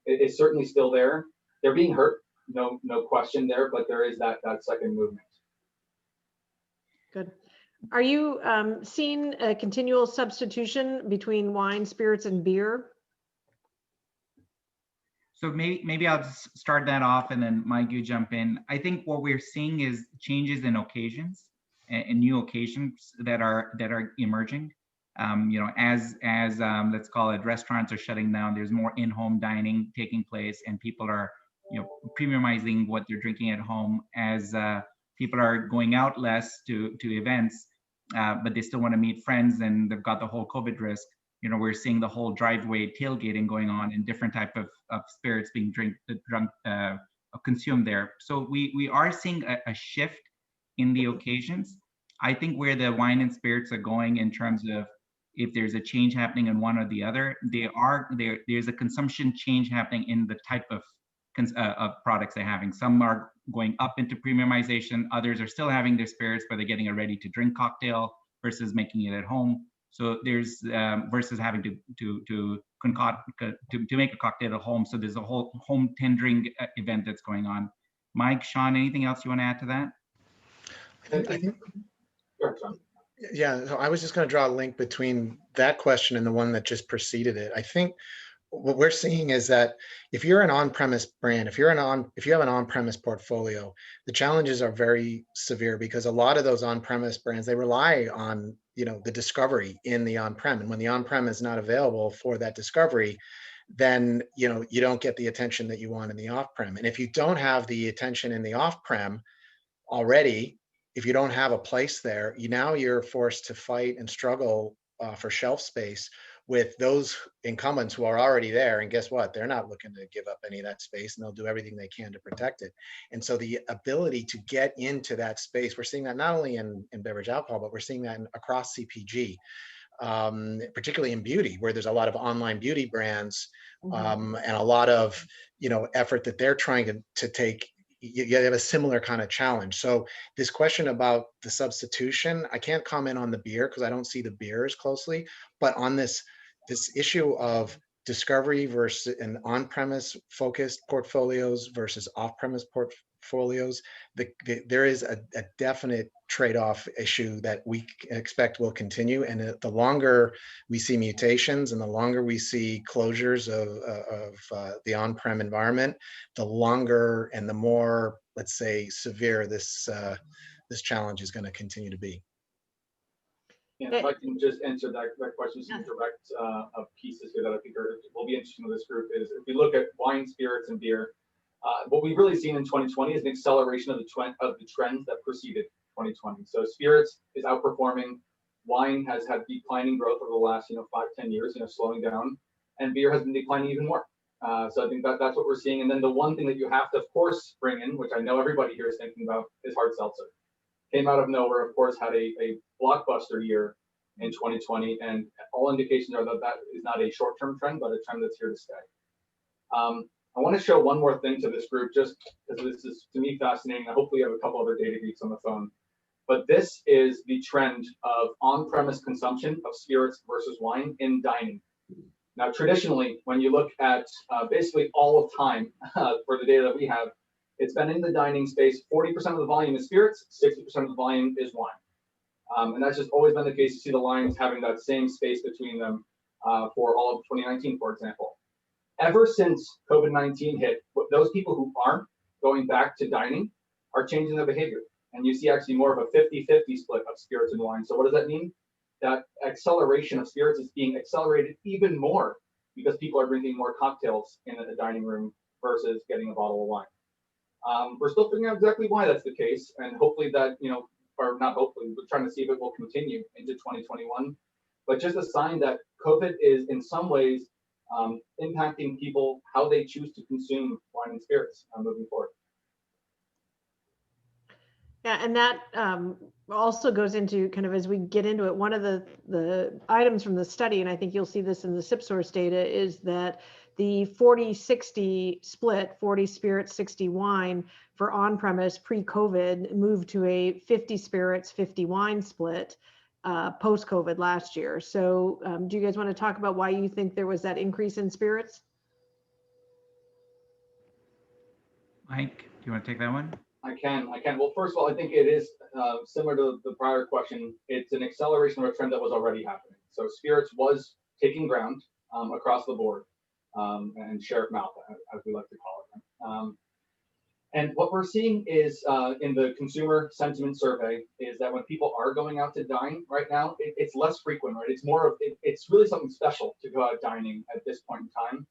It's certainly still there. They're being hurt, no question there, but there is that second movement. Good. Are you seeing a continual substitution between wine, spirits, and beer? So maybe I'll just start that off, and then Mike, you jump in. I think what we're seeing is changes in occasions and new occasions that are emerging. As let's call it, restaurants are shutting down. There's more in-home dining taking place, and people are premiumizing what they're drinking at home. As people are going out less to events, but they still want to meet friends, and they've got the whole COVID risk. We're seeing the whole driveway tailgating going on, and different type of spirits being consumed there. So we are seeing a shift in the occasions. I think where the wine and spirits are going in terms of, if there's a change happening in one or the other, there's a consumption change happening in the type of products they're having. Some are going up into premiumization. Others are still having their spirits, but they're getting a ready-to-drink cocktail versus making it at home. So there's versus having to concoct to make a cocktail at home. So there's a whole home tendering event that's going on. Mike, Sean, anything else you want to add to that? I think yeah, so I was just going to draw a link between that question and the one that just preceded it. I think what we're seeing is that if you're an on-premise brand, if you have an on-premise portfolio, the challenges are very severe, because a lot of those on-premise brands, they rely on the discovery in the on-prem, and when the on-prem is not available for that discovery, then you don't get the attention that you want in the off-prem. And if you don't have the attention in the off-prem already, if you don't have a place there, you're forced to fight and struggle for shelf space with those incumbents who are already there. And guess what? They're not looking to give up any of that space, and they'll do everything they can to protect it. And so the ability to get into that space, we're seeing that not only in beverage alcohol, but we're seeing that across CPG, particularly in beauty, where there's a lot of online beauty brands, and a lot of effort that they're trying to take. You have a similar kind of challenge. So this question about the substitution, I can't comment on the beer because I don't see the beers closely, but on this issue of discovery versus an on-premise focused portfolios versus off-premise portfolios, there is a definite trade-off issue that we expect will continue. And the longer we see mutations and the longer we see closures of the on-prem environment, the longer and the more, let's say, severe this challenge is going to continue to be. Yeah, if I can just answer that question, some direct pieces here that I think will be interesting to this group is, if we look at wine, spirits, and beer, what we've really seen in 2020 is an acceleration of the trends that preceded 2020. So spirits is outperforming, wine has had declining growth over the last 5-10 years, slowing down, and beer has been declining even more. So I think that's what we're seeing. And then the one thing that you have to, of course, bring in, which I know everybody here is thinking about, is hard seltzer. Came out of nowhere, of course, had a blockbuster year in 2020, and all indications are that is not a short-term trend, but a trend that's here to stay. I want to show one more thing to this group, just because this is, to me, fascinating. I hopefully have a couple other data geeks on the phone. But this is the trend of on-premise consumption of spirits versus wine in dining. Now, traditionally, when you look at basically all of time for the data that we have, it's been in the dining space. 40% of the volume is spirits, 60% of the volume is wine. And that's just always been the case. You see the lines having that same space between them for all of 2019, for example. Ever since COVID-19 hit, those people who aren't going back to dining are changing their behavior. And you see actually more of a 50-50 split of spirits and wine. So what does that mean? That acceleration of spirits is being accelerated even more because people are drinking more cocktails in a dining room versus getting a bottle of wine. We're still figuring out exactly why that's the case, and hopefully that, or not hopefully, we're trying to see if it will continue into 2021. But just a sign that COVID is in some ways impacting people, how they choose to consume wine and spirits moving forward. Yeah, and that also goes into kind of, as we get into it, one of the items from the study, and I think you'll see this in the SipSource data, is that the 40-60 split, 40 spirits, 60 wine for on-premise pre-COVID moved to a 50 spirits, 50 wine split post-COVID last year. So do you guys want to talk about why you think there was that increase in spirits? Mike, do you want to take that one? I can. Well, first of all, I think it is similar to the prior question. It's an acceleration of a trend that was already happening. So spirits was taking ground across the board, and share of mouth, as we like to call it. And what we're seeing is in the consumer sentiment survey is that when people are going out to dine right now, it's less frequent, right? It's more of, it's really something special to go out dining at this point in time.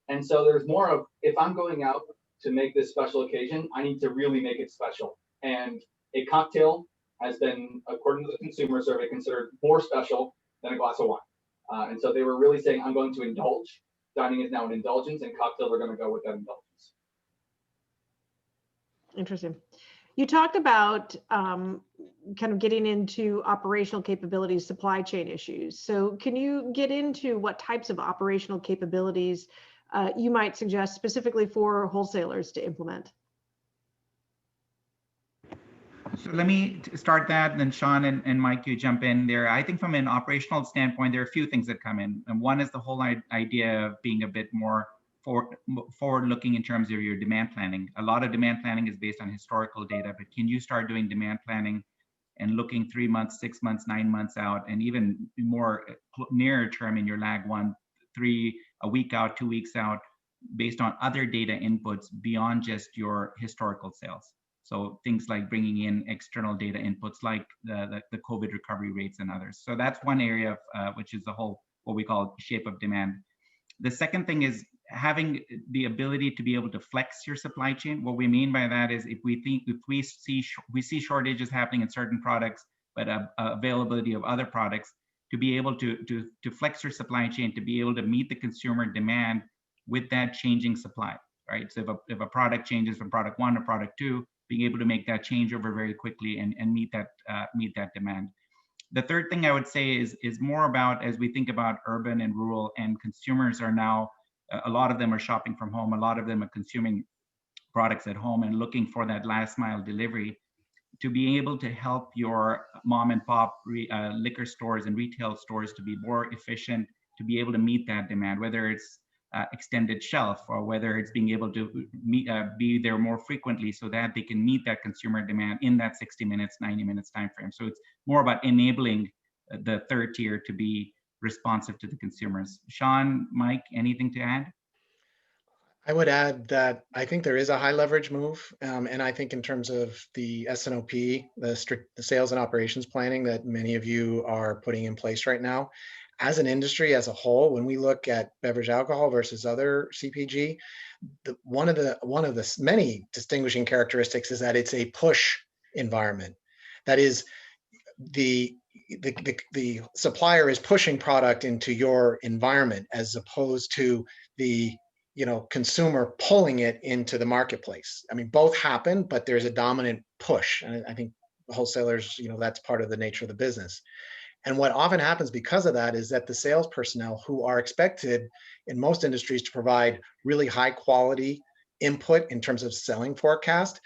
And so there's more of, if I'm going out to make this special occasion, I need to really make it special. And a cocktail has been, according to the consumer survey, considered more special than a glass of wine. And so they were really saying, I'm going to indulge. Dining is now an indulgence, and cocktails are going to go with that indulgence. Interesting. You talked about kind of getting into operational capabilities, supply chain issues. So can you get into what types of operational capabilities you might suggest specifically for wholesalers to implement? So let me start that, and then Sean and Mike, you jump in there. I think from an operational standpoint, there are a few things that come in. And one is the whole idea of being a bit more forward-looking in terms of your demand planning. A lot of demand planning is based on historical data, but can you start doing demand planning and looking 3 months, 6 months, 9 months out, and even more nearer term in your lag 1, 3, a week out, 2 weeks out, based on other data inputs beyond just your historical sales. So things like bringing in external data inputs like the COVID recovery rates and others. So that's one area of, which is the whole, what we call shape of demand. The second thing is having the ability to be able to flex your supply chain. What we mean by that is if we see shortages happening in certain products, but availability of other products, to be able to flex your supply chain, to be able to meet the consumer demand with that changing supply, right? So if a product changes from product 1 to product 2, being able to make that changeover very quickly and meet that demand. The third thing I would say is more about, as we think about urban and rural, and consumers are now, a lot of them are shopping from home, a lot of them are consuming products at home and looking for that last mile delivery, to be able to help your mom and pop liquor stores and retail stores to be more efficient, to be able to meet that demand, whether it's extended shelf or whether it's being able to be there more frequently so that they can meet that consumer demand in that 60 minutes, 90 minutes time frame. So it's more about enabling the third tier to be responsive to the consumers. Sean, Mike, anything to add? I would add that I think there is a high leverage move. And I think in terms of the S&OP, the sales and operations planning that many of you are putting in place right now, as an industry as a whole, when we look at beverage alcohol versus other CPG, one of the many distinguishing characteristics is that it's a push environment. That is, the supplier is pushing product into your environment as opposed to the consumer pulling it into the marketplace. I mean, both happen, but there's a dominant push, and I think wholesalers, that's part of the nature of the business. And what often happens because of that is that the sales personnel, who are expected in most industries to provide really high quality input in terms of selling forecast,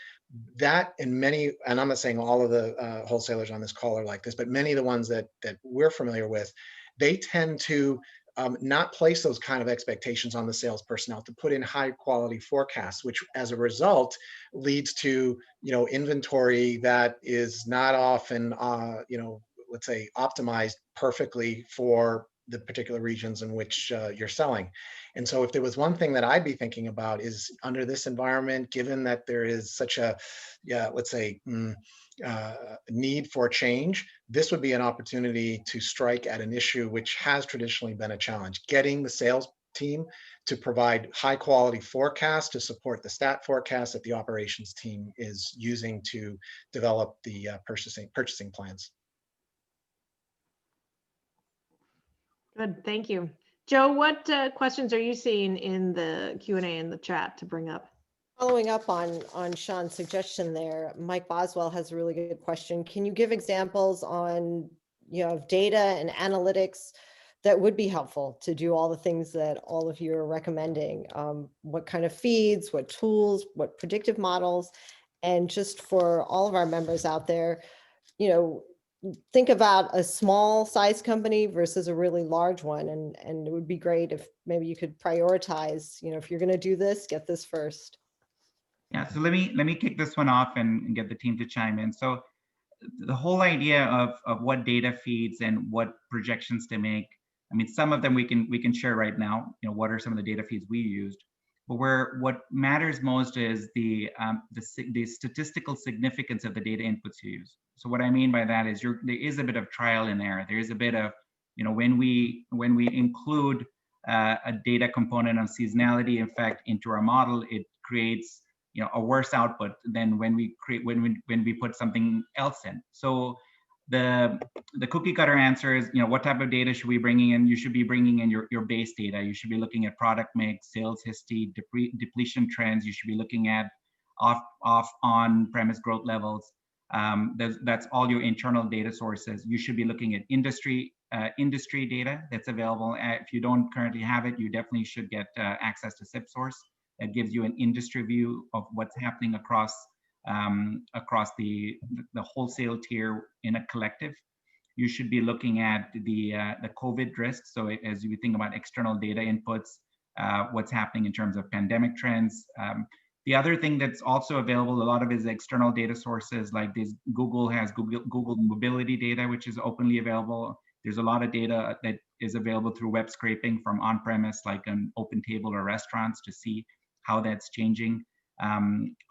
that in many, and I'm not saying all of the wholesalers on this call are like this, but many of the ones that we're familiar with, they tend to not place those kind of expectations on the sales personnel, to put in high quality forecasts, which as a result leads to, inventory that is not often, let's say optimized perfectly for the particular regions in which you're selling. And so if there was one thing that I'd be thinking about is, under this environment, given that there is such a, let's say, need for change, this would be an opportunity to strike at an issue which has traditionally been a challenge: getting the sales team to provide high quality forecasts to support the stat forecast that the operations team is using to develop the purchasing plans. Good, thank you. Joe, what questions are you seeing in the Q&A in the chat to bring up? Following up on Sean's suggestion there, Mike Boswell has a really good question. Can you give examples on, data and analytics that would be helpful to do all the things that all of you are recommending? What kind of feeds, what tools, what predictive models? And just for all of our members out there, think about a small size company versus a really large one. And it would be great if maybe you could prioritize, if you're going to do this, get this first. Yeah, so let me kick this one off and get the team to chime in. So the whole idea of what data feeds and what projections to make, I mean, some of them we can share right now. What are some of the data feeds we used? But what matters most is the statistical significance of the data inputs you use. So what I mean by that is there is a bit of trial and error. There is a bit of, when we include a data component on seasonality effect into our model, it creates a worse output than when we put something else in. So the cookie cutter answer is, what type of data should we bring in? You should be bringing in your base data. You should be looking at product mix, sales history, depletion trends. You should be looking at on-premise growth levels. That's all your internal data sources. You should be looking at industry data that's available. If you don't currently have it, you definitely should get access to SipSource. That gives you an industry view of what's happening across the wholesale tier in a collective. You should be looking at the COVID risks. So as you think about external data inputs, what's happening in terms of pandemic trends. The other thing that's also available, a lot of is external data sources, like this. Google has Google mobility data, which is openly available. There's a lot of data that is available through web scraping from on-premise, like an OpenTable or restaurants, to see how that's changing.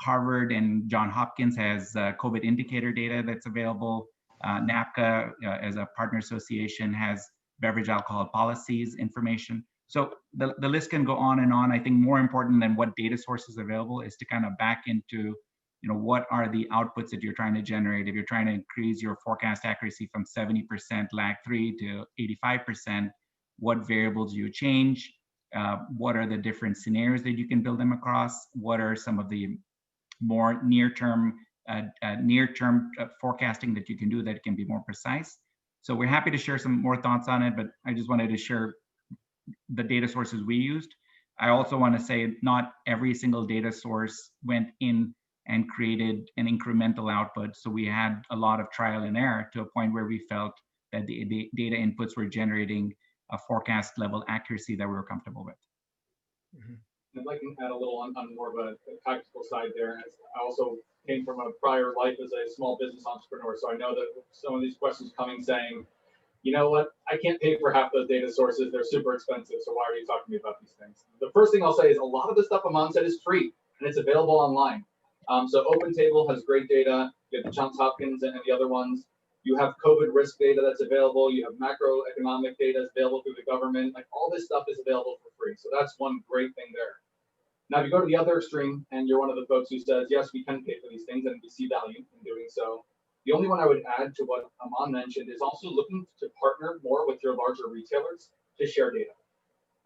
Harvard and Johns Hopkins has COVID indicator data that's available. NAPCA, as a partner association, has beverage alcohol policies information. So the list can go on and on. I think more important than what data sources available is to kind of back into, what are the outputs that you're trying to generate. If you're trying to increase your forecast accuracy from 70% lag 3 to 85%, what variables do you change? What are the different scenarios that you can build them across? What are some of the more near-term forecasting that you can do that can be more precise? So we're happy to share some more thoughts on it, but I just wanted to share the data sources we used. I also want to say not every single data source went in and created an incremental output. So we had a lot of trial and error to a point where we felt that the data inputs were generating a forecast level accuracy that we were comfortable with. Mm-hmm. I'd like to add a little on more of a tactical side there. I also came from a prior life as a small business entrepreneur, so I know that some of these questions coming saying, you know what, I can't pay for half those data sources, they're super expensive, so why are you talking to me about these things? The first thing I'll say is a lot of the stuff Aman said is free, and it's available online. So OpenTable has great data, you have the Johns Hopkins and the other ones. You have COVID risk data that's available. You have macroeconomic data that's available through the government. Like, all this stuff is available for free. So that's one great thing there. Now, if you go to the other extreme and you're one of the folks who says, yes, we can pay for these things and we see value in doing so, the only one I would add to what Aman mentioned is also looking to partner more with your larger retailers to share data.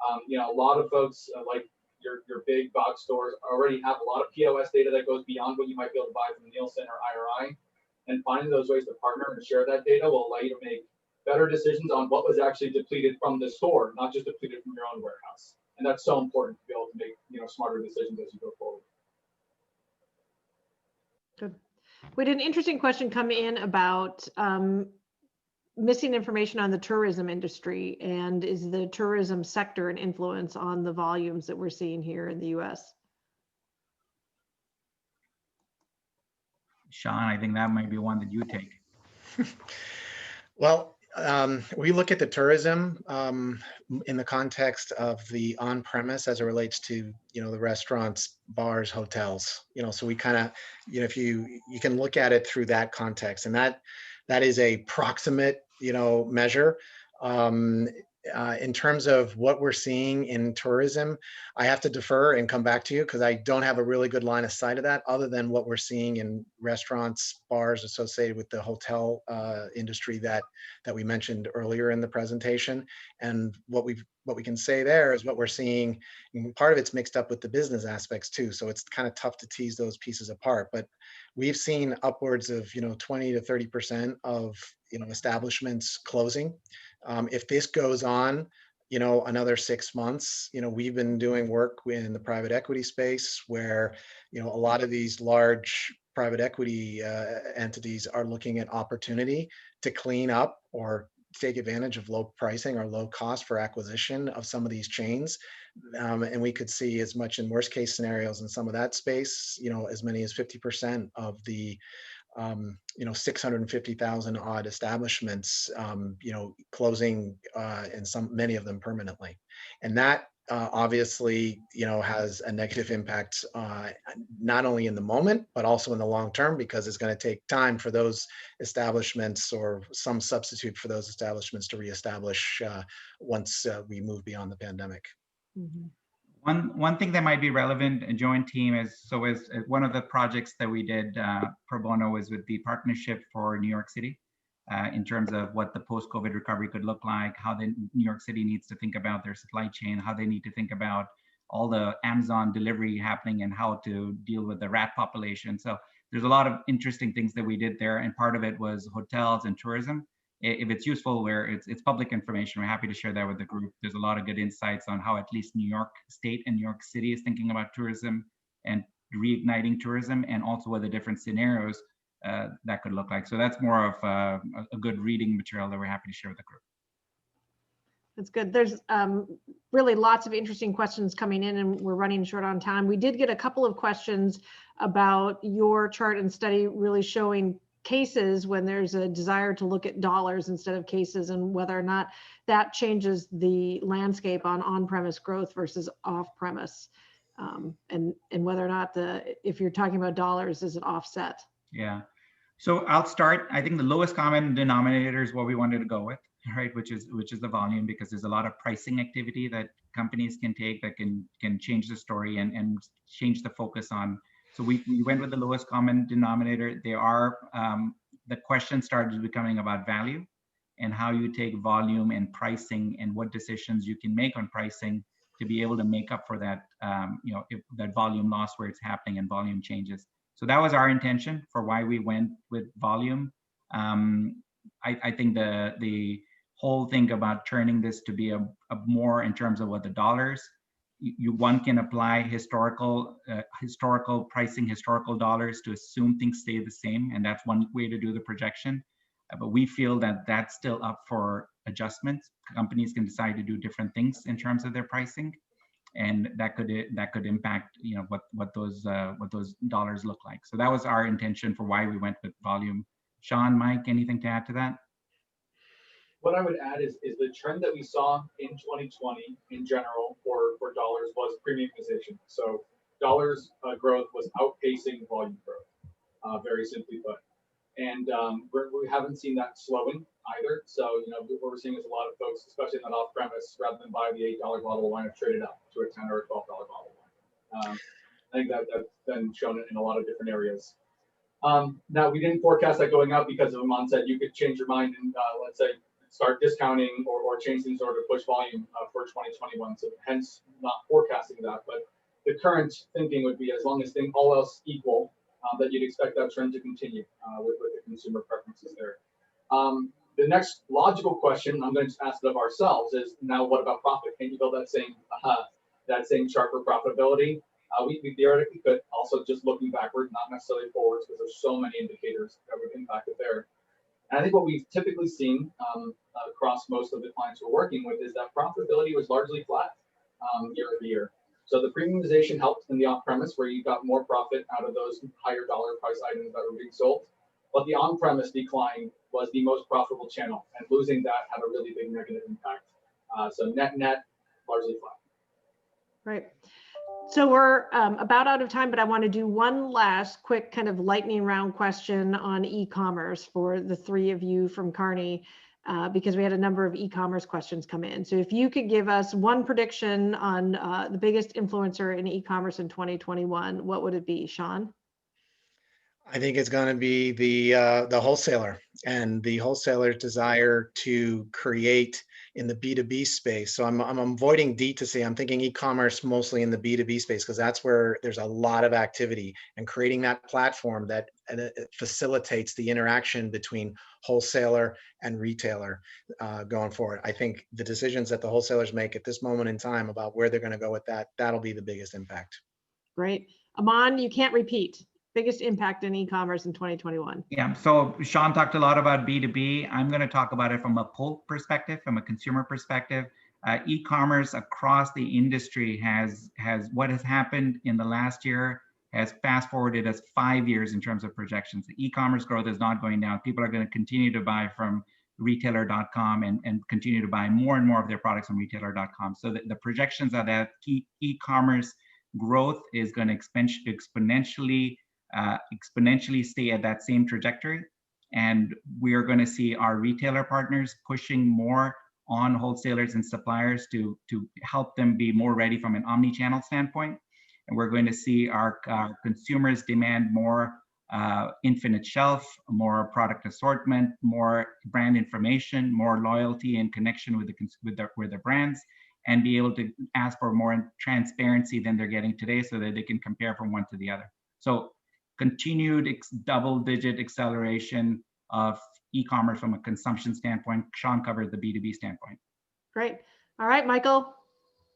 A lot of folks like your big box stores already have a lot of POS data that goes beyond what you might be able to buy from Nielsen or IRI. And finding those ways to partner and share that data will allow you to make better decisions on what was actually depleted from the store, not just depleted from your own warehouse. And that's so important to be able to make smarter decisions as you go forward. Good. We had an interesting question come in about missing information on the tourism industry, and is the tourism sector an influence on the volumes that we're seeing here in the US? Sean, I think that might be one that you take. Well, we look at the tourism in the context of the on-premise as it relates to, the restaurants, bars, hotels. So we kind of, if you can look at it through that context, and that is a proximate, measure. In terms of what we're seeing in tourism, I have to defer and come back to you because I don't have a really good line of sight of that, other than what we're seeing in restaurants, bars associated with the hotel industry that we mentioned earlier in the presentation. And what we can say there is what we're seeing. And part of it's mixed up with the business aspects too, so it's kind of tough to tease those pieces apart. But we've seen upwards of 20 to 30% of establishments closing. If this goes on, another 6 months, we've been doing work in the private equity space where, a lot of these large private equity entities are looking at opportunity to clean up or take advantage of low pricing or low cost for acquisition of some of these chains. And we could see as much in worst case scenarios in some of that space, as many as 50% of the 650,000 odd establishments, closing, and many of them permanently. And that obviously, has a negative impact, not only in the moment, but also in the long term, because it's going to take time for those establishments or some substitute for those establishments to reestablish once we move beyond the pandemic. Mm-hmm. One thing that might be relevant, a joint team is one of the projects that we did pro bono was with the Partnership for New York City, in terms of what the post-COVID recovery could look like, how the New York City needs to think about their supply chain, how they need to think about all the Amazon delivery happening and how to deal with the rat population. So there's a lot of interesting things that we did there, and part of it was hotels and tourism. If it's useful, where it's public information, we're happy to share that with the group. There's a lot of good insights on how at least New York State and New York City is thinking about tourism and reigniting tourism, and also what the different scenarios that could look like. So that's more of a good reading material that we're happy to share with the group. That's good. There's really lots of interesting questions coming in, and we're running short on time. We did get a couple of questions about your chart and study really showing cases when there's a desire to look at dollars instead of cases, and whether or not that changes the landscape on-premise growth versus off-premise, and whether or not if you're talking about dollars, is it offset? Yeah. So I'll start. I think the lowest common denominator is what we wanted to go with, right? Which is the volume, because there's a lot of pricing activity that companies can take that can change the story and change the focus on. So we went with the lowest common denominator. The question started becoming about value and how you take volume and pricing and what decisions you can make on pricing to be able to make up for that, if that volume loss where it's happening and volume changes. So that was our intention for why we went with volume. I think the whole thing about turning this to be a more in terms of what the dollars, one can apply historical pricing, historical dollars to assume things stay the same, and that's one way to do the projection. But we feel that that's still up for adjustment. Companies can decide to do different things in terms of their pricing, and that could impact what those dollars look like. So that was our intention for why we went with volume. Sean, Mike, anything to add to that? What I would add is the trend that we saw in 2020 in general for dollars was premiumization. So dollars growth was outpacing volume growth, very simply put. And we haven't seen that slowing either. So what we're seeing is a lot of folks, especially in that off-premise, rather than buy the $8 bottle of wine, have traded up to a $10 or a $12 bottle of wine. I think that's been shown in a lot of different areas. Now, we didn't forecast that going up because, as Aman said, you could change your mind and let's say start discounting or change things in order to push volume for 2021. So hence not forecasting that. But the current thinking would be, as long as all else equal, that you'd expect that trend to continue with the consumer preferences there. The next logical question, I'm going to ask it of ourselves, is now what about profit? Can you build that same chart for profitability? We theoretically could, also just looking backward, not necessarily forwards, because there's so many indicators that would impact it there. And I think what we've typically seen across most of the clients we're working with is that profitability was largely flat year over year. So the premiumization helped in the off-premise, where you got more profit out of those higher dollar price items that were being sold. But the on-premise decline was the most profitable channel, and losing that had a really big negative impact. So net, largely flat. Right. So we're about out of time, but I want to do one last quick kind of lightning round question on e-commerce for the three of you from Kearney, because we had a number of e-commerce questions come in. So if you could give us one prediction on the biggest influencer in e-commerce in 2021, what would it be, Sean? I think it's going to be the wholesaler and the wholesaler's desire to create in the B2B space. So I'm avoiding D2C. I'm thinking e-commerce mostly in the B2B space, because that's where there's a lot of activity, and creating that platform that facilitates the interaction between wholesaler and retailer going forward. I think the decisions that the wholesalers make at this moment in time about where they're going to go with that, that'll be the biggest impact. Great. Aman, you can't repeat. Biggest impact in e-commerce in 2021. Yeah, so Sean talked a lot about B2B. I'm going to talk about it from a pull perspective, from a consumer perspective. E-commerce across the industry has what has happened in the last year has fast forwarded us 5 years in terms of projections. The e-commerce growth is not going down. People are going to continue to buy from retailer.com and continue to buy more and more of their products from retailer.com. So the projections are that e-commerce growth is going to exponentially stay at that same trajectory, and we are going to see our retailer partners pushing more on wholesalers and suppliers to help them be more ready from an omni-channel standpoint, and we're going to see our consumers demand more infinite shelf, more product assortment, more brand information, more loyalty and connection with the brands, and be able to ask for more transparency than they're getting today, so that they can compare from one to the other. So continued double-digit acceleration of e-commerce from a consumption standpoint. Sean covered the B2B standpoint. Great. All right, Michael.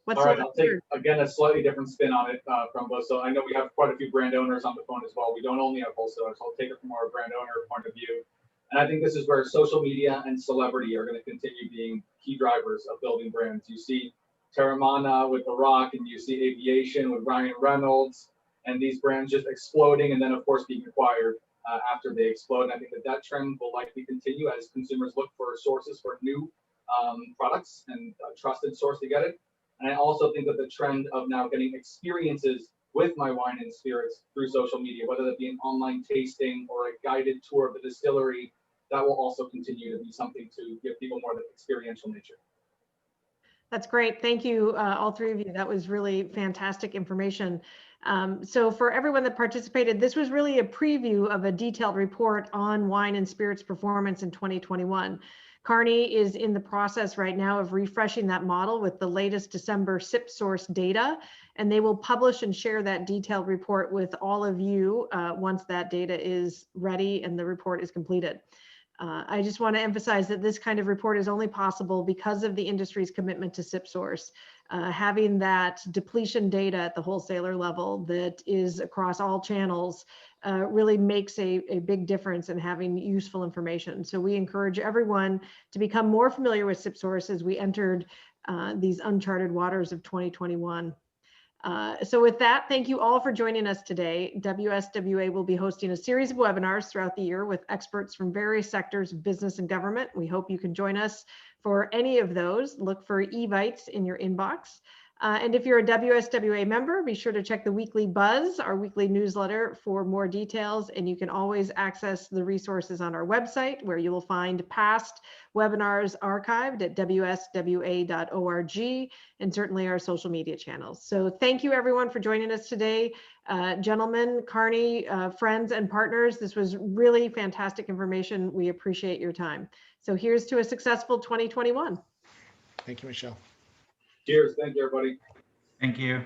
All right, I'll take, again, a slightly different spin on it from both. So I know we have quite a few brand owners on the phone as well. We don't only have wholesalers, so I'll take it from our brand owner point of view. And I think this is where social media and celebrity are going to continue being key drivers of building brands. You see Terramana with The Rock, and you see aviation with Ryan Reynolds, and these brands just exploding, and then of course being acquired after they explode. And I think that trend will likely continue as consumers look for sources for new products and a trusted source to get it. And I also think that the trend of now getting experiences with my wine and spirits through social media, whether that be an online tasting or a guided tour of the distillery, that will also continue to be something to give people more of the experiential nature. That's great. Thank you, all three of you. That was really fantastic information. So for everyone that participated, this was really a preview of a detailed report on wine and spirits performance in 2021. Kearney is in the process right now of refreshing that model with the latest December SipSource data, and they will publish and share that detailed report with all of you once that data is ready and the report is completed. I just want to emphasize that this kind of report is only possible because of the industry's commitment to SipSource. Having that depletion data at the wholesaler level that is across all channels really makes a big difference in having useful information. So we encourage everyone to become more familiar with SipSource as we entered these uncharted waters of 2021. So with that, thank you all for joining us today. WSWA will be hosting a series of webinars throughout the year with experts from various sectors of business and government. We hope you can join us for any of those. Look for eVites in your inbox. And if you're a WSWA member, be sure to check the Weekly Buzz, our weekly newsletter, for more details. And you can always access the resources on our website, where you will find past webinars archived at wswa.org, and certainly our social media channels. So thank you everyone for joining us today. Gentlemen, Kearney, friends and partners, this was really fantastic information. We appreciate your time. So here's to a successful 2021. Thank you, Michelle. Cheers. Thank you, everybody. Thank you.